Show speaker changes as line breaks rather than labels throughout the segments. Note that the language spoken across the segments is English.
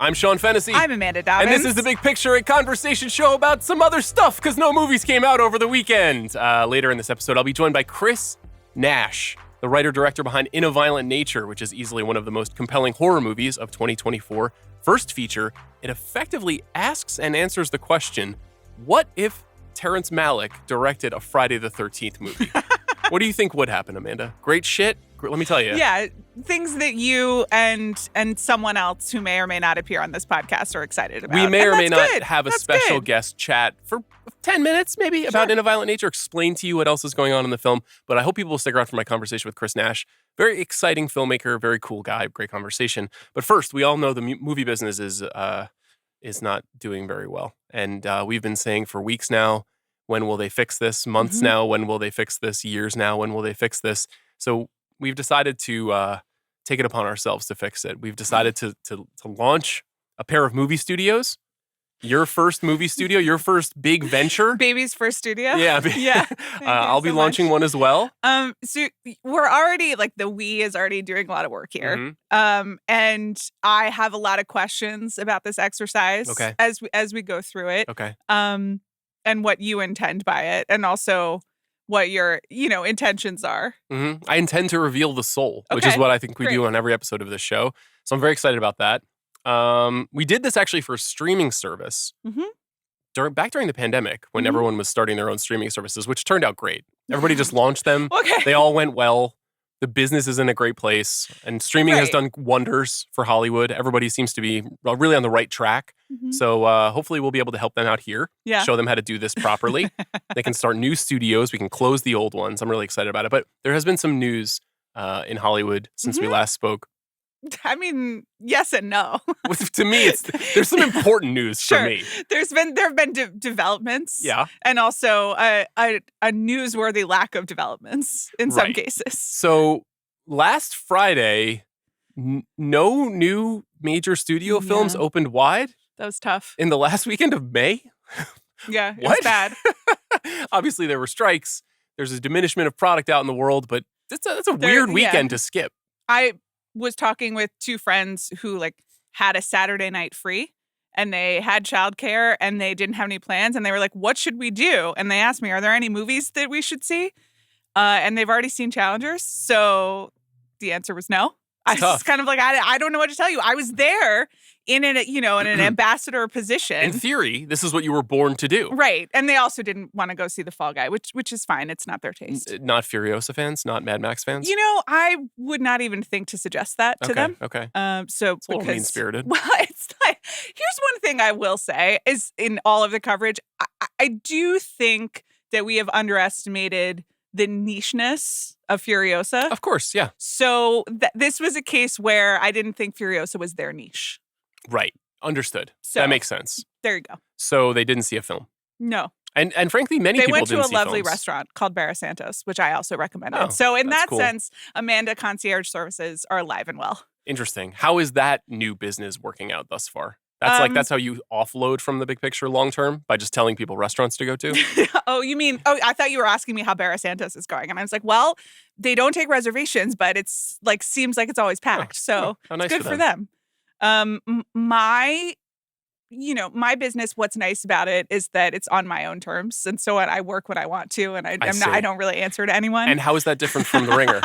I'm Sean Fennessey.
I'm Amanda Dobbins.
And this is The Big Picture, a conversation show about some other stuff, because no movies came out over the weekend. Later in this episode, I'll be joined by Chris Nash, the writer-director behind In a Violent Nature, which is easily one of the most compelling horror movies of 2024. First feature, it effectively asks and answers the question, what if Terrence Malick directed a Friday the 13th movie? What do you think would happen, Amanda? Great shit? Let me tell you.
Yeah, things that you and someone else who may or may not appear on this podcast are excited about.
We may or may not
good.
have a
That's
special
good.
guest chat for 10 minutes, maybe, about In a Violent Nature, explain to you what else is going on in the film. But I hope people will stick around for my conversation with Chris Nash. Very exciting filmmaker, very cool guy, great conversation. But first, we all know the movie business is not doing very well. And we've been saying for weeks now, when will they fix this? Months now, when will they fix this? Years now, when will they fix this? So we've decided to take it upon ourselves to fix it. We've decided to launch a pair of movie studios. Your first movie studio, your first big venture.
Baby's first studio.
Yeah.
Yeah.
I'll be launching one as well.
So we're already, like, the we is already doing a lot of work here.
Mm-hmm.
And I have a lot of questions about this exercise as we go through it.
Okay.
And what you intend by it, and also what your, intentions are.
Mm-hmm. I intend to reveal the soul, which is what I think we do on every episode of this show. So I'm very excited about that. We did this actually for a streaming service back during the pandemic when everyone was starting their own streaming services, which turned out great. Everybody just launched them.
Okay.
They all went well. The business is in a great place, and streaming has done wonders for Hollywood. Everybody seems to be really on the right track. So hopefully we'll be able to help them out here, show them how to do this properly. They can start new studios. We can close the old ones. I'm really excited about it. But there has been some news in Hollywood since we last spoke.
I mean, yes and no.
To me, there's some important news for me.
There have been developments.
Yeah.
And also a newsworthy lack of developments in some cases.
So last Friday, no new major studio films opened wide.
That was tough.
In the last weekend of May?
Yeah, it was bad.
Obviously, there were strikes. There's a diminishment of product out in the world, but that's a weird weekend to skip.
I was talking with two friends who had a Saturday night free, and they had childcare and they didn't have any plans, and they were like, what should we do? And they asked me, are there any movies that we should see? And they've already seen Challengers. So the answer was no. I was kind of like, I don't know what to tell you. I was there in an ambassador position.
In theory, this is what you were born to do.
Right. And they also didn't want to go see The Fall Guy, which is fine. It's not their taste.
Not Furiosa fans? Not Mad Max fans?
I would not even think to suggest that to them.
Okay.
It's a
little mean-spirited.
Well, it's like, here's one thing I will say is in all of the coverage, I do think that we have underestimated the nicheness of Furiosa.
Of course, yeah.
So this was a case where I didn't think Furiosa was their niche.
Right. Understood.
So,
that makes sense.
There you go.
So they didn't see a film.
No.
And frankly, many people didn't see films.
They went to a lovely restaurant called Barra Santos, which I also recommended.
Oh,
so in that
cool.
sense, Amanda Concierge Services are alive and well.
Interesting. How is that new business working out thus far? That's how you offload from the big picture long term, by just telling people restaurants to go to?
I thought you were asking me how Barra Santos is going. And I was like, well, they don't take reservations, but it's seems like it's always packed. So
nice
it's good for them. My business, what's nice about it is that it's on my own terms. And so I work when I want to, and I don't really answer to anyone.
And how is that different from The Ringer?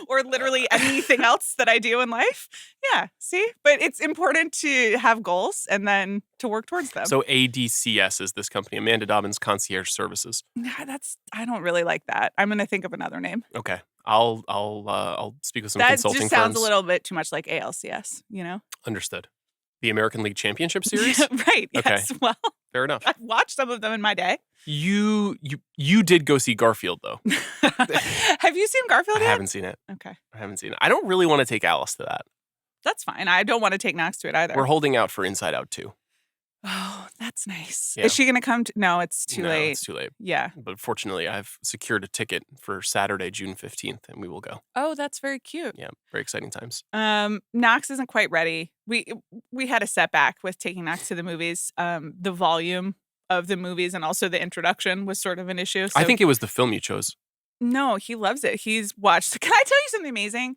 Or literally anything else that I do in life. Yeah, see? But it's important to have goals and then to work towards them.
So ADCS is this company, Amanda Dobbins Concierge Services.
I don't really like that. I'm going to think of another name.
Okay. I'll speak with some consulting firms.
That just sounds a little bit too much like ALCS,
Understood. The American League Championship Series?
Right.
Okay.
Yes. Well,
fair enough.
I've watched some of them in my day.
You did go see Garfield, though.
Have you seen Garfield yet?
I haven't seen it.
Okay.
I haven't seen it. I don't really want to take Alice to that.
That's fine. I don't want to take Knox to it either.
We're holding out for Inside Out 2.
Oh, that's nice.
Yeah.
Is she going to come? No, it's too late.
It's too late.
Yeah.
But fortunately, I've secured a ticket for Saturday, June 15th, and we will go.
Oh, that's very cute.
Yeah, very exciting times.
Knox isn't quite ready. We had a setback with taking Knox to the movies. The volume of the movies and also the introduction was sort of an issue. So.
I think it was the film you chose.
No, he loves it. He's watched. Can I tell you something amazing?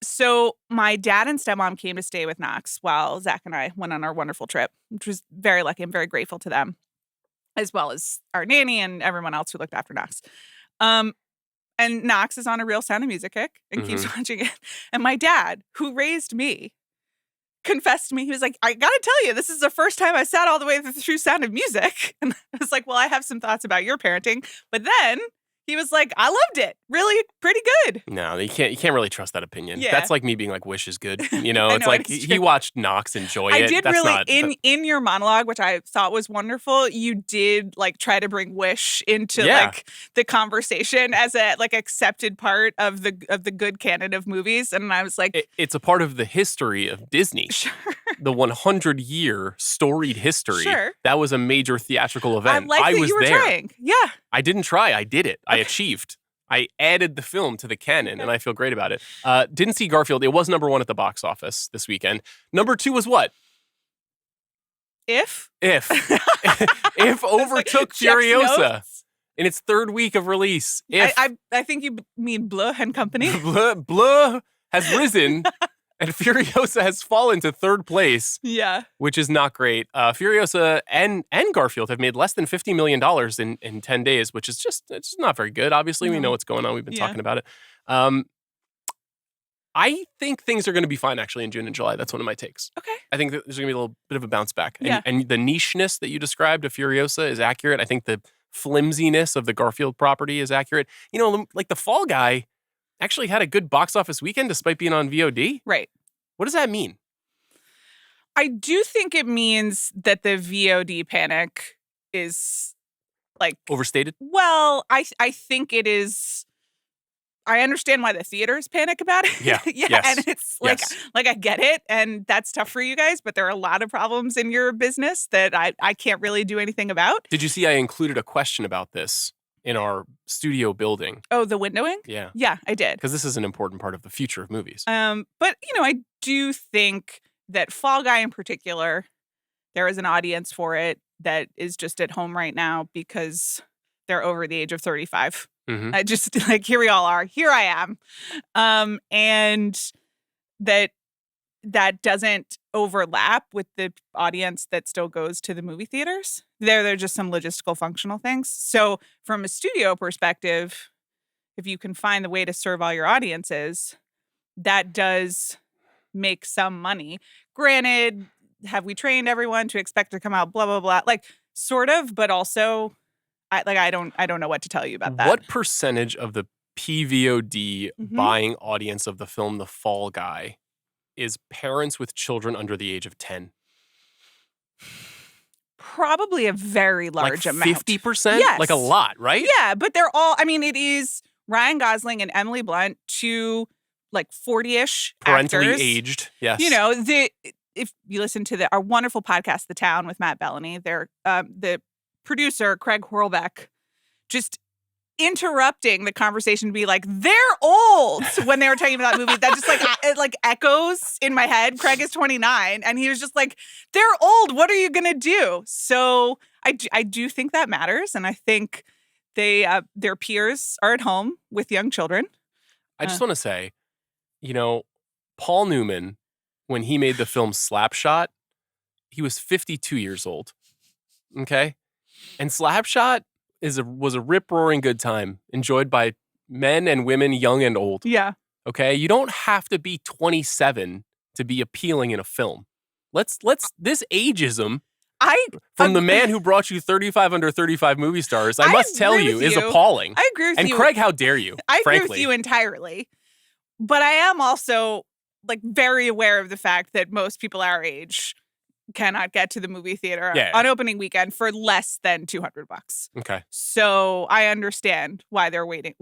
So my dad and stepmom came to stay with Knox while Zach and I went on our wonderful trip, which was very lucky. I'm very grateful to them, as well as our nanny and everyone else who looked after Knox. And Knox is on a real Sound of Music kick and keeps watching it. And my dad, who raised me, confessed to me. He was like, I gotta tell you, this is the first time I sat all the way through Sound of Music. And I was like, well, I have some thoughts about your parenting. But then he was like, I loved it. Really pretty good.
No, you can't really trust that opinion.
Yeah.
That's like me being like, Wish is good. You know, it's
know,
like
it's
he
true.
watched Knox enjoy it.
I did
That's
really,
not,
in your monologue, which I thought was wonderful, you did like try to bring Wish into like the conversation as a like accepted part of the good canon of movies. And I was like,
it's a part of the history of Disney.
Sure.
The 100-year storied history.
Sure.
That was a major theatrical event.
I like that
was
you were
there.
trying. Yeah.
I didn't try. I did it. I achieved. I added the film to the canon, and I feel great about it. Didn't see Garfield. It was number 1 at the box office this weekend. Number 2 was what?
If
overtook Furiosa in its 3rd week of release.
I think you mean Bleu and Company.
Bleu has risen, and Furiosa has fallen to 3rd place.
Yeah.
Which is not great. Furiosa and Garfield have made less than $50 million in 10 days, which is it's not very good. Obviously, we know what's going on. We've been talking about it. I think things are going to be fine, actually, in June and July. That's one of my takes.
Okay.
I think that there's going to be a little bit of a bounce back.
Yeah.
And the nicheness that you described of Furiosa is accurate. I think the flimsiness of the Garfield property is accurate. You know, like The Fall Guy actually had a good box office weekend despite being on VOD.
Right.
What does that mean?
I do think it means that the VOD panic is like
overstated.
Well, I think it is. I understand why the theaters panic about it.
Yeah.
Yeah.
Yes.
And it's like I get it. And that's tough for you guys, but there are a lot of problems in your business that I can't really do anything about.
Did you see I included a question about this in our studio building?
Oh, the windowing?
Yeah.
Yeah, I did.
Because this is an important part of the future of movies.
But, I do think that Fall Guy in particular, there is an audience for it that is just at home right now because they're over the age of 35.
Mm-hmm.
I just like, here we all are. Here I am. And that doesn't overlap with the audience that still goes to the movie theaters. They're just some logistical functional things. So from a studio perspective, if you can find the way to serve all your audiences, that does make some money. Granted, have we trained everyone to expect to come out blah, blah, blah? Like sort of, but also I don't know what to tell you about that.
What percentage of the PVOD buying audience of the film The Fall Guy is parents with children under the age of 10?
Probably a very large amount.
50%?
Yes.
Like a lot, right?
Yeah, but they're all, it is Ryan Gosling and Emily Blunt, two like 40-ish
parentally
actors.
aged, yes.
If you listen to our wonderful podcast, The Town with Matt Bellany, they're the producer, Craig Horlbeck, just interrupting the conversation to be like, they're old when they were talking about that movie. That just it echoes in my head. Craig is 29 and he was just like, they're old. What are you going to do? So I do think that matters. And I think their peers are at home with young children.
I just want to say, Paul Newman, when he made the film Slapshot, he was 52 years old. Okay? And Slapshot was a rip-roaring good time, enjoyed by men and women, young and old.
Yeah.
Okay? You don't have to be 27 to be appealing in a film. Let's this ageism from the man who brought you 35 under 35 movie stars, I must tell you, is appalling.
I agree with you.
And Craig, how dare you?
I
frankly.
agree with you entirely. But I am also very aware of the fact that most people our age cannot get to the movie theater on opening weekend for less than $200.
Okay.
So I understand why they're waiting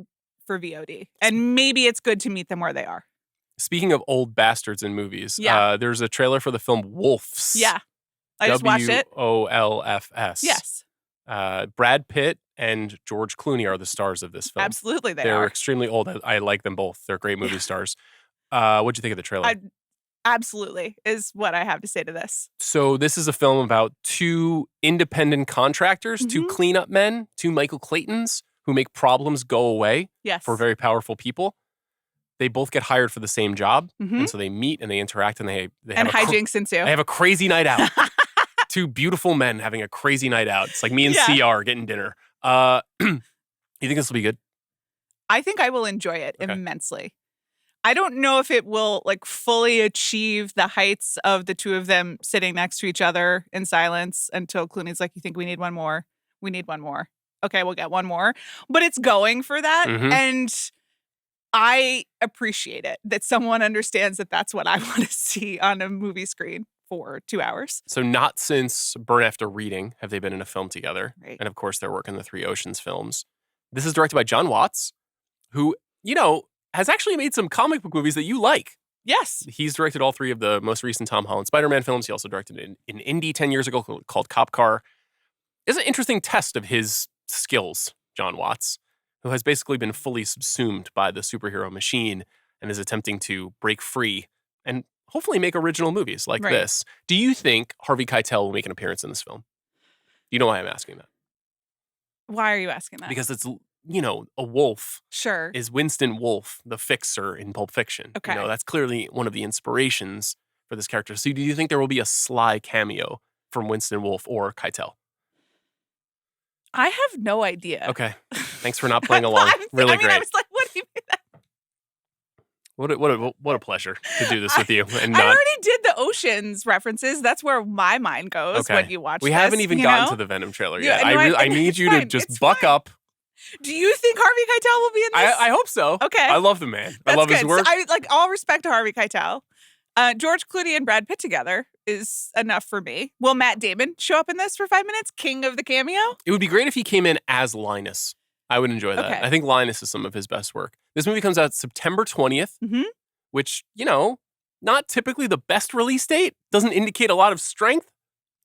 for VOD. And maybe it's good to meet them where they are.
Speaking of old bastards in movies, there's a trailer for the film Wolfs.
Yeah. I just watched it.
WOLFS.
Yes.
Brad Pitt and George Clooney are the stars of this film.
Absolutely,
They're
are.
extremely old. I like them both. They're great movie stars. What'd you think of the trailer?
Absolutely is what I have to say to this.
So this is a film about two independent contractors, two cleanup men, two Michael Claytons who make problems go away for very powerful people. they both get hired for the same job.
Mhm.
And so they meet and they interact and they
And
have
hijinks ensue.
they have a crazy night out. Two beautiful men having a crazy night out. It's like me and
Yeah.
CR getting dinner. You think this will be good?
I think I will enjoy it
Okay.
immensely. I don't know if it will like fully achieve the heights of the two of them sitting next to each other in silence until Clooney's like, you think we need one more? We need one more. Okay, we'll get one more. But it's going for that.
Mhm.
And I appreciate it that someone understands that that's what I want to see on a movie screen for 2 hours.
So not since Burn After Reading have they been in a film together.
Right.
And of course, they're working the Three Oceans films. This is directed by John Watts, who, has actually made some comic book movies that you like.
Yes.
He's directed all three of the most recent Tom Holland Spider-Man films. He also directed an indie 10 years ago called Cop Car. It's an interesting test of his skills, John Watts, who has basically been fully subsumed by the superhero machine and is attempting to break free and hopefully make original movies like
Right.
this. Do you think Harvey Keitel will make an appearance in this film? You know why I'm asking that?
Why are you asking that?
Because it's, a wolf
Sure.
is Winston Wolfe, the fixer in Pulp Fiction.
Okay.
That's clearly one of the inspirations for this character. So do you think there will be a sly cameo from Winston Wolfe or Keitel?
I have no idea.
Okay. Thanks for not playing along. Really great.
I was like, what do you mean?
What a pleasure to do this with you. And
I
not,
already did the Oceans references. That's where my mind goes when you watch
we
this,
haven't even gotten
know?
to the Venom trailer
Yeah,
yet.
no,
I need
it's
you to
fine,
just
it's
buck
fine.
up.
Do you think Harvey Keitel will be in this?
I hope so.
Okay.
I love the man. I
That's
love
good.
his work.
So I like all respect to Harvey Keitel. George Clooney and Brad Pitt together is enough for me. Will Matt Damon show up in this for 5 minutes? King of the cameo?
It would be great if he came in as Linus. I would enjoy that.
Okay.
I think Linus is some of his best work. This movie comes out September 20th,
Mhm.
which, not typically the best release date. Doesn't indicate a lot of strength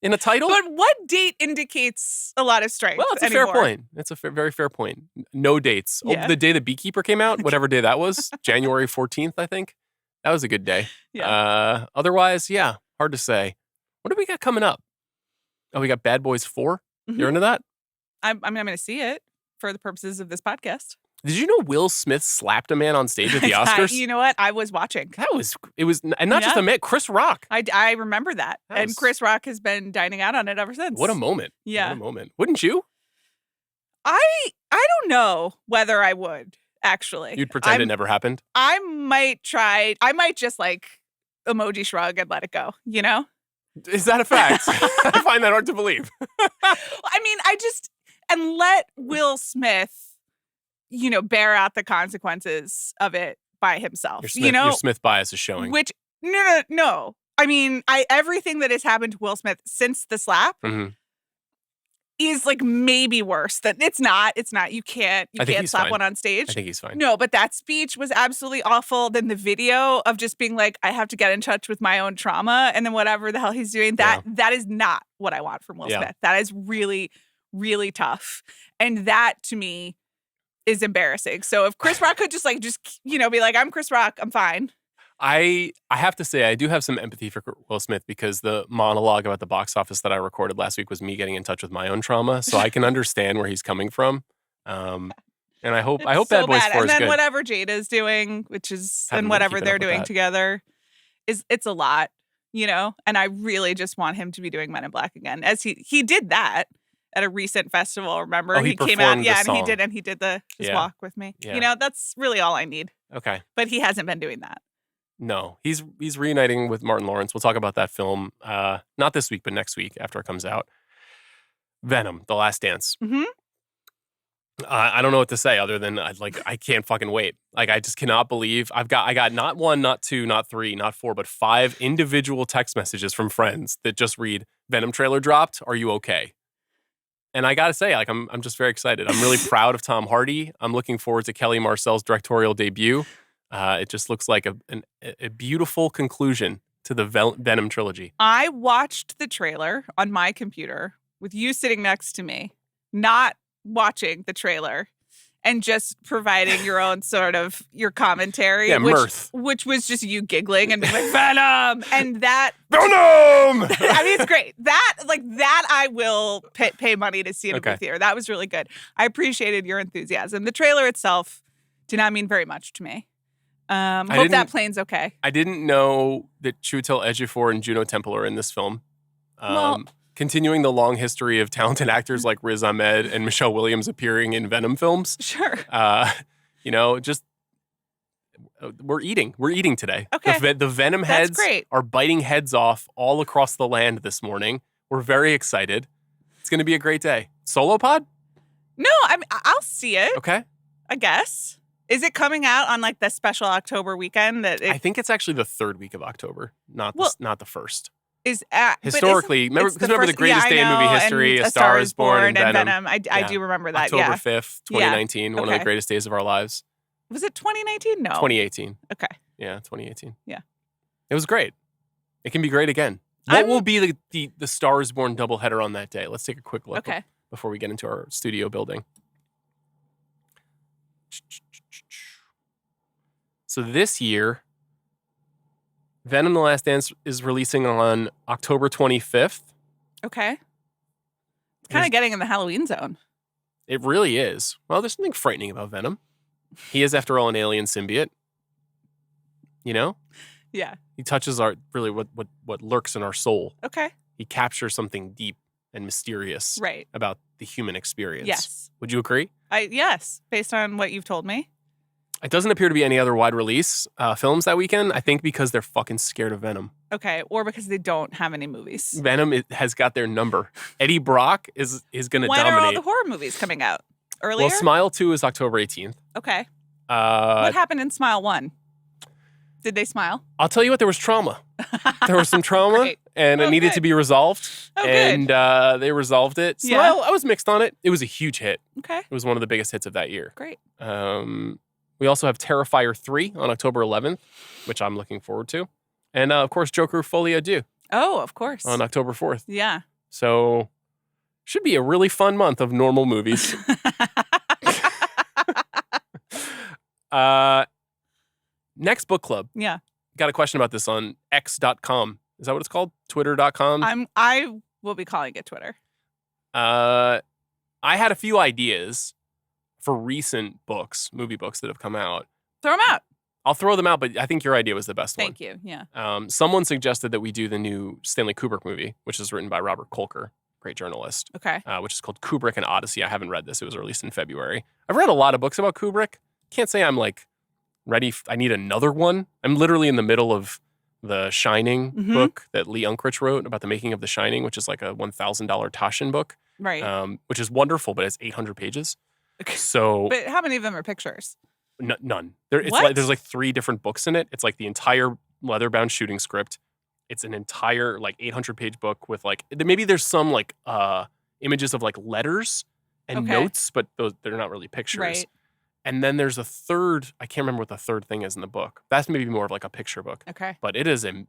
in a title.
But what date indicates a lot of strength?
Well, it's a
anymore?
fair point. It's a very fair point. No dates.
Yeah.
Oh, the day the Beekeeper came out, whatever day that was, January 14th, I think. That was a good day.
Yeah.
Otherwise, yeah, hard to say. What do we got coming up? Oh, we got Bad Boys 4.
Mhm.
You're into that?
I'm going to see it for the purposes of this podcast.
Did you know Will Smith slapped a man on stage at the Oscars?
You know what? I was watching.
It was, and not just
Yeah.
a man, Chris Rock.
I remember that.
That
And
was-
Chris Rock has been dining out on it ever since.
What a moment.
Yeah.
What a moment. Wouldn't you?
I don't know whether I would, actually.
You'd pretend it never happened?
I might try. I might just like emoji shrug and let it go, you know?
Is that a fact? I find that hard to believe.
I mean, and let Will Smith, bear out the consequences of it by himself.
Your Smith bias is showing.
Which, no. I mean, everything that has happened to Will Smith since the slap
Mhm.
is like maybe worse than it's not. You can't
I think he's
slap
fine.
one on stage.
I think he's fine.
No, but that speech was absolutely awful. Then the video of just being like, I have to get in touch with my own trauma, and then whatever the hell he's doing, that is not what I want from Will Smith. That is really, really tough. And that to me is embarrassing. So if Chris Rock could just be like, I'm Chris Rock, I'm fine.
I have to say, I do have some empathy for Will Smith because the monologue about the box office that I recorded last week was me getting in touch with my own trauma. So I can understand where he's coming from. And I hope
It's
Bad Boys 4
And
is
then
good.
whatever Jada's doing, which is,
Haven't
and
been
whatever
keeping
they're
up with
doing
that.
together, it's a lot, And I really just want him to be doing Men in Black again, as he did that at a recent festival. Remember,
Oh, he
came out,
performed the
and
song.
he did the Just
Yeah.
Walk with Me.
Yeah.
That's really all I need.
Okay.
But he hasn't been doing that.
No, he's reuniting with Martin Lawrence. We'll talk about that film, not this week, but next week after it comes out. Venom, The Last Dance.
Mhm.
I don't know what to say other than I can't fucking wait. I just cannot believe I got not one, not two, not three, not four, but 5 individual text messages from friends that just read Venom trailer dropped. Are you okay? And I gotta say, I'm just very excited. I'm really proud of Tom Hardy. I'm looking forward to Kelly Marcel's directorial debut. It just looks like a beautiful conclusion to the Venom trilogy.
I watched the trailer on my computer with you sitting next to me, not watching the trailer and just providing your own sort of your commentary.
Yeah, mirth.
Which was just you giggling and being like, Venom! And that...
Venom!
I mean, it's great. That I will pay money to see in a movie theater. That was really good. I appreciated your enthusiasm. The trailer itself did not mean very much to me. Hope that plane's okay.
I didn't know that Chiwetel Ejiofor and Juno Temple are in this film. Continuing the long history of talented actors like Riz Ahmed and Michelle Williams appearing in Venom films.
Sure.
We're eating today.
Okay.
The Venom heads are biting heads off all across the land this morning. We're very excited. It's going to be a great day. Solo pod?
No, I'll see it.
Okay.
I guess. Is it coming out on like the special October weekend? I
think it's actually the third week of October, not the first.
Historically,
remember the Greatest Day in movie history, A Star is Born, and Venom.
I do remember that.
October 5th, 2019, one of the greatest days of our lives.
Was it 2019? No.
2018.
Okay.
Yeah, 2018.
Yeah.
It was great. It can be great again. What will be the Star is Born doubleheader on that day? Let's take a quick look before we get into our studio building. So this year, Venom: The Last Dance is releasing on October 25th.
Okay. It's kind of getting in the Halloween zone.
It really is. Well, there's something frightening about Venom. He is, after all, an alien symbiote. You know?
Yeah.
He touches what lurks in our soul.
Okay.
He captures something deep and mysterious about the human experience.
Yes.
Would you agree?
Yes, based on what you've told me.
It doesn't appear to be any other wide release films that weekend, I think because they're fucking scared of Venom.
Okay, or because they don't have any movies.
Venom has got their number. Eddie Brock is going to dominate.
When are all the horror movies coming out? Earlier?
Well, Smile 2 is October 18th.
Okay. What happened in Smile 1? Did they smile?
I'll tell you what, there was trauma. There was some trauma, and it needed to be resolved. And they resolved it. Smile, I was mixed on it. It was a huge hit.
Okay.
It was one of the biggest hits of that year.
Great.
We also have Terrifier 3 on October 11th, which I'm looking forward to. And, of course, Joker Folie à Deux.
Oh, of course.
On October 4th.
Yeah.
So, should be a really fun month of normal movies. Next book club.
Yeah.
Got a question about this on x.com. Is that what it's called? Twitter.com?
I will be calling it Twitter.
I had a few ideas for recent books, movie books that have come out.
Throw them out.
I'll throw them out, but I think your idea was the best one.
Thank you. Yeah.
Someone suggested that we do the new Stanley Kubrick movie, which is written by Robert Kolker, great journalist.
Okay.
Which is called Kubrick and Odyssey. I haven't read this. It was released in February. I've read a lot of books about Kubrick. Can't say I'm like ready. I need another one. I'm literally in the middle of the Shining book that Lee Unkrich wrote about the making of The Shining, which is like a $1,000 Taschen book.
Right.
Which is wonderful, but it's 800 pages.
Okay.
So,
but how many of them are pictures?
None. There's like 3 different books in it. It's like the entire leather-bound shooting script. It's an entire like 800-page book with like maybe there's some like images of like letters and notes, but they're not really pictures.
Right.
And then there's a third. I can't remember what the third thing is in the book. That's maybe more of like a picture book.
Okay.
But it is a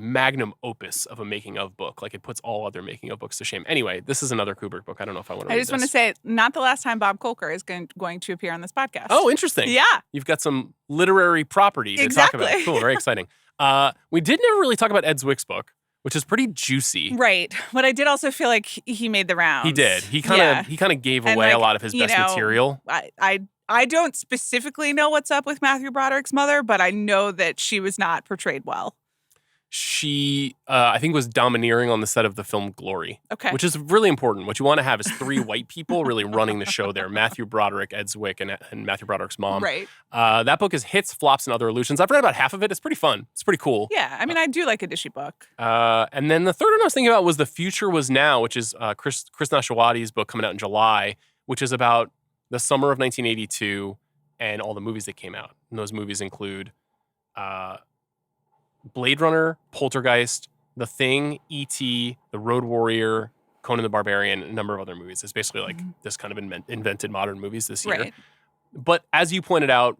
magnum opus of a making of book. Like it puts all other making of books to shame. Anyway, this is another Kubrick book. I don't know if I want to read this.
I just want to say, not the last time Bob Kolker is going to appear on this podcast.
Oh, interesting.
Yeah.
You've got some literary property to talk about. Cool, very exciting. We did never really talk about Ed Zwick's book, which is pretty juicy.
Right. But I did also feel like he made the rounds.
He did. He kind of gave away a lot of his best material.
I don't specifically know what's up with Matthew Broderick's mother, but I know that she was not portrayed well.
She, I think, was domineering on the set of the film Glory.
Okay.
Which is really important. What you want to have is 3 white people really running the show there. Matthew Broderick, Ed Zwick, and Matthew Broderick's mom.
Right.
That book is Hits, Flops, and Other Illusions. I've read about half of it. It's pretty fun. It's pretty cool.
Yeah. I mean, I do like a dishy book.
And then the third one I was thinking about was The Future Was Now, which is Chris Nashawati's book coming out in July, which is about the summer of 1982 and all the movies that came out. And those movies include Blade Runner, Poltergeist, The Thing, E.T., The Road Warrior, Conan the Barbarian, and a number of other movies. It's basically like this kind of invented modern movies this year.
Right.
But as you pointed out,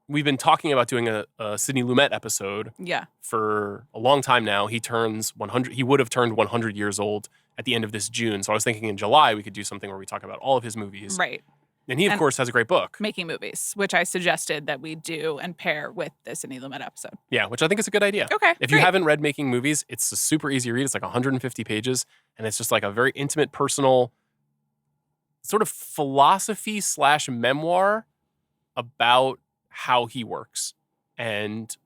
we've been talking about doing a Sidney Lumet episode for a long time now. He turns 100. He would have turned 100 years old at the end of this June. So I was thinking in July we could do something where we talk about all of his movies.
Right.
And he, of course, has a great book.
Making Movies, which I suggested that we do and pair with the Sidney Lumet episode.
Yeah, which I think is a good idea.
Okay,
If you haven't read Making Movies, it's a super easy read. It's like 150 pages. And it's just like a very intimate, personal sort of philosophy / memoir about how he works. And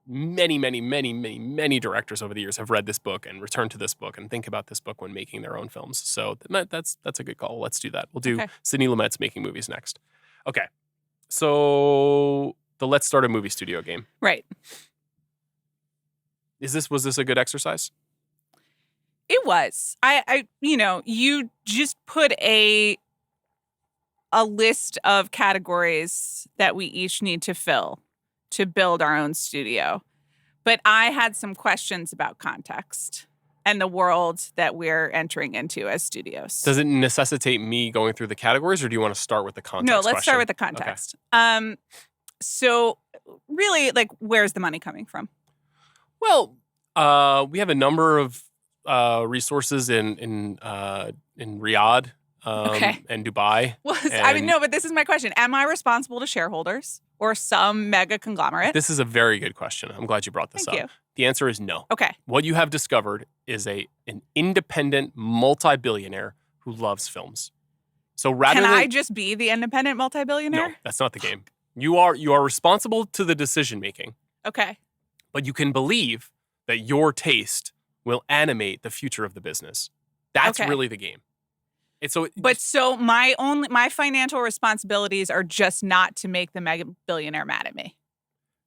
many directors over the years have read this book and returned to this book and think about this book when making their own films. So that's a good call. Let's do that. We'll do Sidney Lumet's Making Movies next. Okay. So the Let's Start a Movie Studio game.
Right.
Was this a good exercise?
It was. You just put a list of categories that we each need to fill to build our own studio. But I had some questions about context and the world that we're entering into as studios.
Does it necessitate me going through the categories, or do you want to start with the context?
No, let's start with the context. Okay. So really, like, where's the money coming from?
Well, we have a number of resources in Riyadh and Dubai.
Well, no, but this is my question. Am I responsible to shareholders or some mega conglomerate?
This is a very good question. I'm glad you brought this up.
Thank you.
The answer is no.
Okay.
What you have discovered is an independent multi-billionaire who loves films. So rather
Can
than
I just be the independent multi-billionaire?
No, that's not the game. You are responsible to the decision making.
Okay.
But you can believe that your taste will animate the future of the business. That's really the game. And so my financial responsibilities are just not to make the mega billionaire mad at me.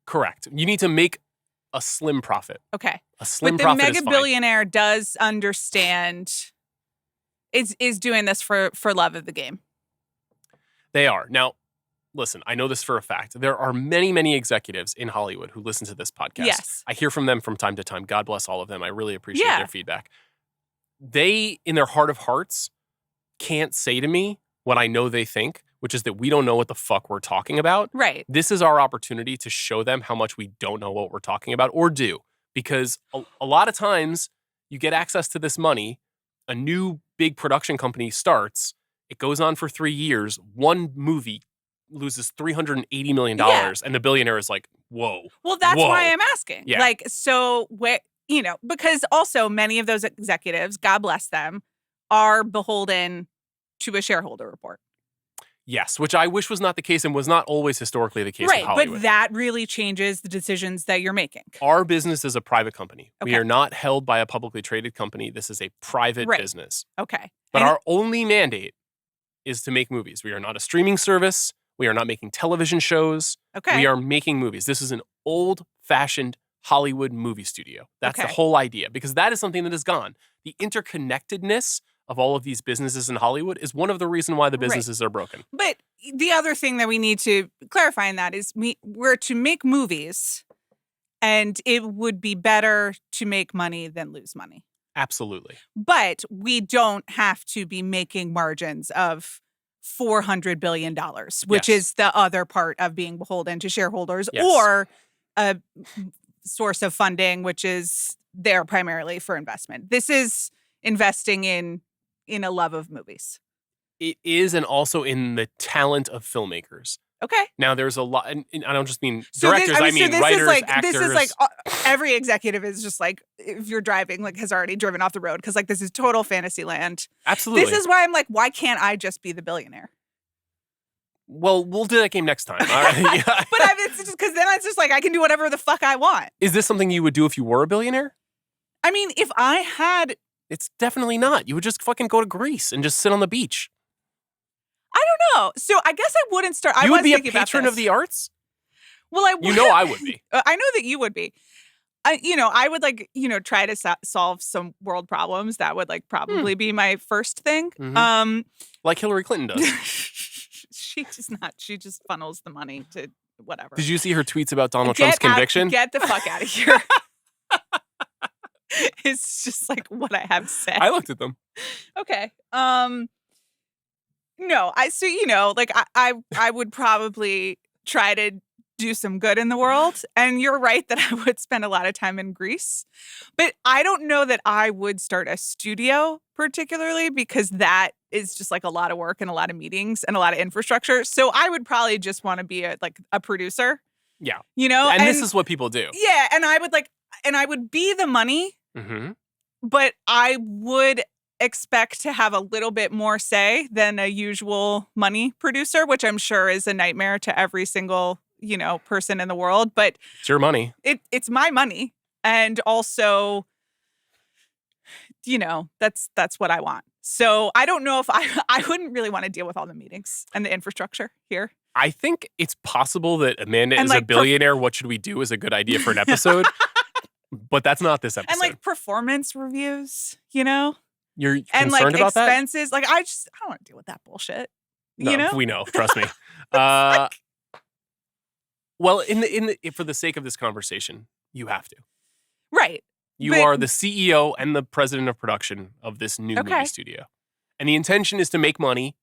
Correct. You need to make a slim profit.
Okay.
A slim profit is fine.
But the mega billionaire does understand, is doing this for love of the game.
They are. Now, listen, I know this for a fact. There are many executives in Hollywood who listen to this podcast.
Yes.
I hear from them from time to time. God bless all of them. I really appreciate their feedback. They, in their heart of hearts, can't say to me what I know they think, which is that we don't know what the fuck we're talking about.
Right.
This is our opportunity to show them how much we don't know what we're talking about or do. Because a lot of times you get access to this money, a new big production company starts, it goes on for 3 years, one movie loses $380 million, and the billionaire is like, whoa.
Well, that's why I'm asking.
Yeah.
Like, so, because also many of those executives, God bless them, are beholden to a shareholder report.
Yes, which I wish was not the case and was not always historically the case in Hollywood.
But that really changes the decisions that you're making.
Our business is a private company. Okay. We are not held by a publicly traded company. This is a private business.
Okay.
But our only mandate is to make movies. We are not a streaming service. We are not making television shows.
Okay.
We are making movies. This is an old-fashioned Hollywood movie studio. That's the whole idea, because that is something that is gone. The interconnectedness of all of these businesses in Hollywood is one of the reasons why the businesses are broken.
But the other thing that we need to clarify in that is we're to make movies, and it would be better to make money than lose money.
Absolutely.
But we don't have to be making margins of $400 billion, which is the other part of being beholden to shareholders, or a source of funding, which is there primarily for investment. This is investing in a love of movies.
It is, and also in the talent of filmmakers.
Okay.
Now, there's a lot, and I don't just mean directors, I mean writers, actors.
This is like every executive is just like, if you're driving, like has already driven off the road, because like this is total fantasy land.
Absolutely.
This is why I'm like, why can't I just be the billionaire?
Well, we'll do that game next time. All right? Yeah.
But it's just because then it's just like I can do whatever the fuck I want.
Is this something you would do if you were a billionaire?
I mean, if I had...
It's definitely not. You would just fucking go to Greece and just sit on the beach.
I don't know. So I guess I wouldn't start...
You would be a patron of the arts?
Well, I would.
You know I would be.
I know that you would be. I would like, try to solve some world problems. That would like probably be my first thing.
Mm-hmm. Like Hillary Clinton does.
She just funnels the money to whatever.
Did you see her tweets about Donald Trump's conviction?
Get the fuck out of here. It's just like what I have to say.
I looked at them.
Okay. No, I would probably try to do some good in the world. And you're right that I would spend a lot of time in Greece. But I don't know that I would start a studio particularly, because that is just like a lot of work and a lot of meetings and a lot of infrastructure. So I would probably just want to be a producer.
Yeah.
And
this is what people do.
Yeah. And I would be the money, but I would expect to have a little bit more say than a usual money producer, which I'm sure is a nightmare to every single person in the world, but
It's your money.
It's my money. And also, that's what I want. So I don't know if I wouldn't really want to deal with all the meetings and the infrastructure here.
I think it's possible that Amanda
And,
is a billionaire. What should we do is a good idea for an episode. But that's not this episode.
And performance reviews,
You're concerned
and
about
expenses.
that?
I don't want to deal with that bullshit.
No, we know. Trust me. Well, for the sake of this conversation, you have to.
Right.
You are the CEO and the president of production of this new movie studio. And the intention is to make money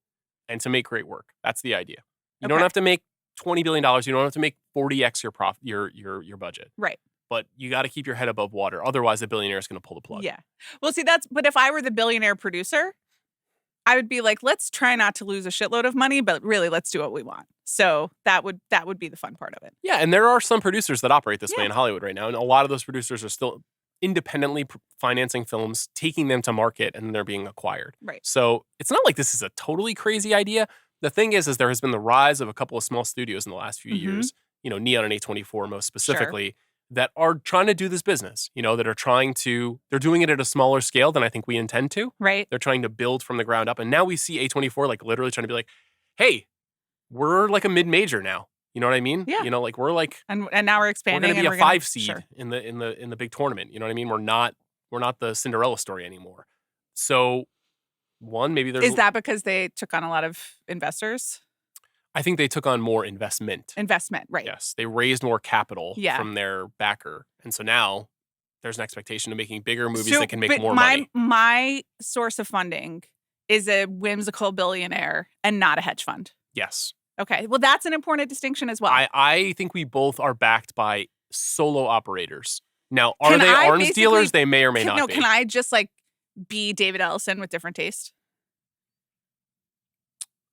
and to make great work. That's the idea. You don't have to make $20 billion. You don't have to make 40x your budget.
Right.
But you got to keep your head above water. Otherwise, a billionaire is going to pull the plug.
Yeah. Well, see, but if I were the billionaire producer, I would be like, let's try not to lose a shitload of money, but really let's do what we want. So that would be the fun part of it.
Yeah. And there are some producers that operate this way in Hollywood right now. And a lot of those producers are still independently financing films, taking them to market, and they're being acquired.
Right.
So it's not like this is a totally crazy idea. The thing is there has been the rise of a couple of small studios in the last few years, Neon and A24 most specifically, that are trying to do this business, that are they're doing it at a smaller scale than I think we intend to.
Right.
They're trying to build from the ground up. And now we see A24 literally trying to be like, hey, we're like a mid-major now. You know what I mean?
Yeah.
We're like,
and now we're expanding.
We're going to be a 5 seed in the big tournament. You know what I mean? We're not the Cinderella story anymore. So maybe there's...
Is that because they took on a lot of investors?
I think they took on more investment.
Investment, right.
Yes. They raised more capital from their backer. And so now there's an expectation of making bigger movies that can make more money.
My source of funding is a whimsical billionaire and not a hedge fund.
Yes.
Okay. Well, that's an important distinction as well.
I think we both are backed by solo operators. Now, are they arms dealers? They may or may not be.
Can I just be David Ellison with different taste?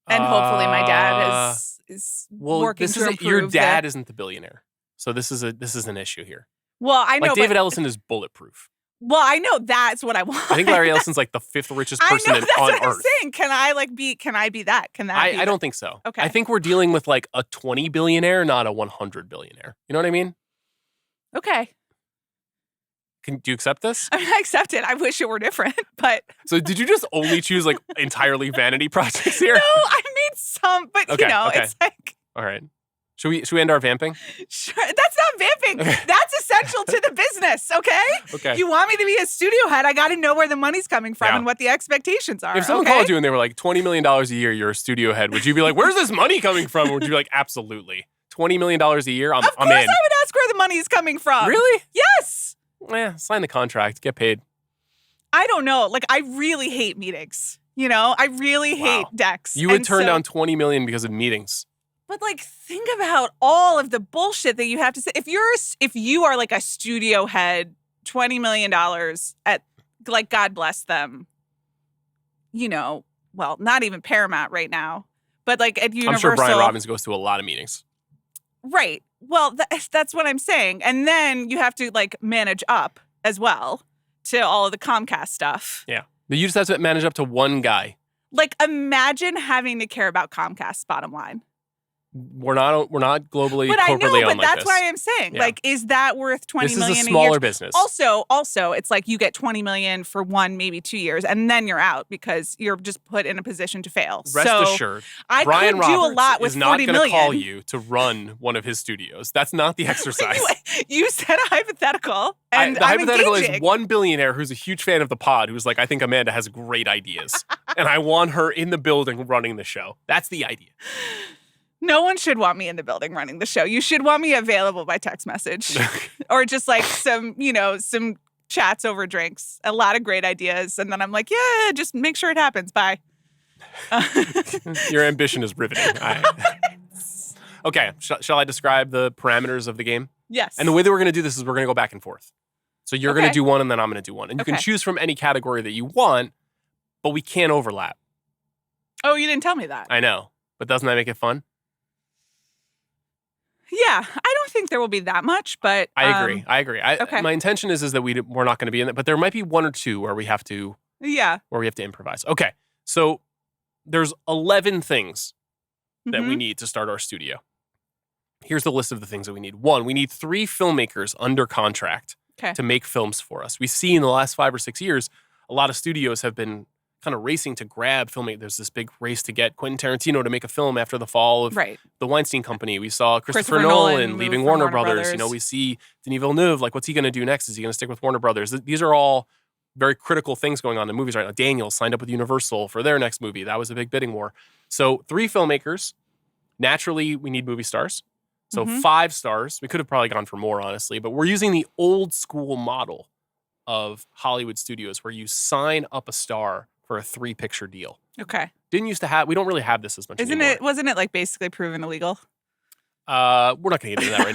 And hopefully my dad is working to improve.
Your dad isn't the billionaire. So this is an issue here.
Well, I know.
David Ellison is bulletproof.
Well, I know that's what I want.
I think Larry Ellison's the 5th richest person on Earth.
I'm saying. Can I be that? Can that
I don't think so.
Okay.
I think we're dealing with a 20 billionaire, not a 100 billionaire. You know what I mean?
Okay.
Do you accept this?
I accept it. I wish it were different, but...
So did you just only choose entirely vanity projects here?
No, I made some, but it's
All right. Should we end our vamping?
Sure. That's not vamping. Okay. That's essential to the business, okay?
Okay.
You want me to be a studio head, I got to know where the money's coming from and what the expectations are.
If someone called you and they were like, $20 million a year, you're a studio head, would you be like, where's this money coming from? Or would you be like, absolutely. $20 million a year, I'm in.
Of course I would ask where the money is coming from.
Really?
Yes.
Sign the contract, get paid.
I don't know. I really hate meetings. I really hate decks.
You would turn down $20 million because of meetings.
But think about all of the bullshit that you have to say. If you are a studio head, $20 million at God bless them. Well, not even Paramount right now, but at Universal.
I'm sure Brian Robbins goes to a lot of meetings.
Right. Well, that's what I'm saying. And then you have to manage up as well to all of the Comcast stuff.
Yeah. But you just have to manage up to one guy.
Imagine having to care about Comcast's bottom line.
We're not corporately
but I know, but that's
this.
why I'm saying, is that worth $20 million a year?
This is a smaller business.
Also, it's you get $20 million for 1, maybe 2 years, and then you're out because you're just put in a position to fail.
Rest assured,
Brian Roberts do a lot with
is not
going to
call you to run one of his studios. That's not the exercise.
You said a hypothetical, and
the hypothetical
engaging.
is one billionaire who's a huge fan of the pod who's I think Amanda has great ideas, and I want her in the building running the show. That's the idea.
No one should want me in the building running the show. You should want me available by text message or just some chats over drinks. A lot of great ideas. And then I'm like, yeah, just make sure it happens. Bye.
Your ambition is riveting. Okay. Shall I describe the parameters of the game?
Yes.
And the way that we're going to do this is we're going to go back and forth. So you're going to do one and then I'm going to do one. And you can choose from any category that you want, but we can't overlap.
Oh, you didn't tell me that.
I know. But doesn't that make it fun?
Yeah, I don't think there will be that much, but
I agree. My intention is that we're not going to be in it, but there might be one or two where we have to improvise. Okay, so there's 11 things that we need to start our studio. Here's the list of the things that we need. 1, we need 3 filmmakers under contract to make films for us. We see in the last 5 or 6 years, a lot of studios have been kind of racing to grab filmmakers. There's this big race to get Quentin Tarantino to make a film after the fall of the Weinstein Company. We saw Christopher Nolan leaving Warner Brothers. You know, we see Denis Villeneuve. Like, what's he going to do next? Is he going to stick with Warner Brothers? These are all very critical things going on in movies right now. Daniel signed up with Universal for their next movie. That was a big bidding war. So 3 filmmakers. Naturally, we need movie stars. So 5 stars. We could have probably gone for more, honestly, but we're using the old school model of Hollywood studios where you sign up a star for a 3-picture deal.
Okay.
Didn't used to have, we don't really have this as much anymore.
Wasn't it like basically proven illegal?
We're not going to get into that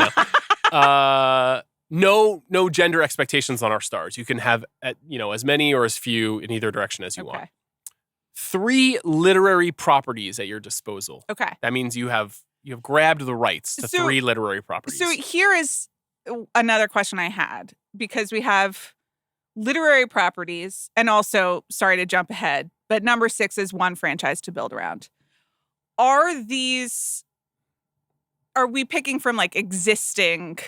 right now. No gender expectations on our stars. You can have, as many or as few in either direction as you want. 3 literary properties at your disposal.
Okay.
That means you have grabbed the rights to 3 literary properties.
So here is another question I had, because we have literary properties, and also, sorry to jump ahead, but number 6 is 1 franchise to build around. Are we picking from like existing,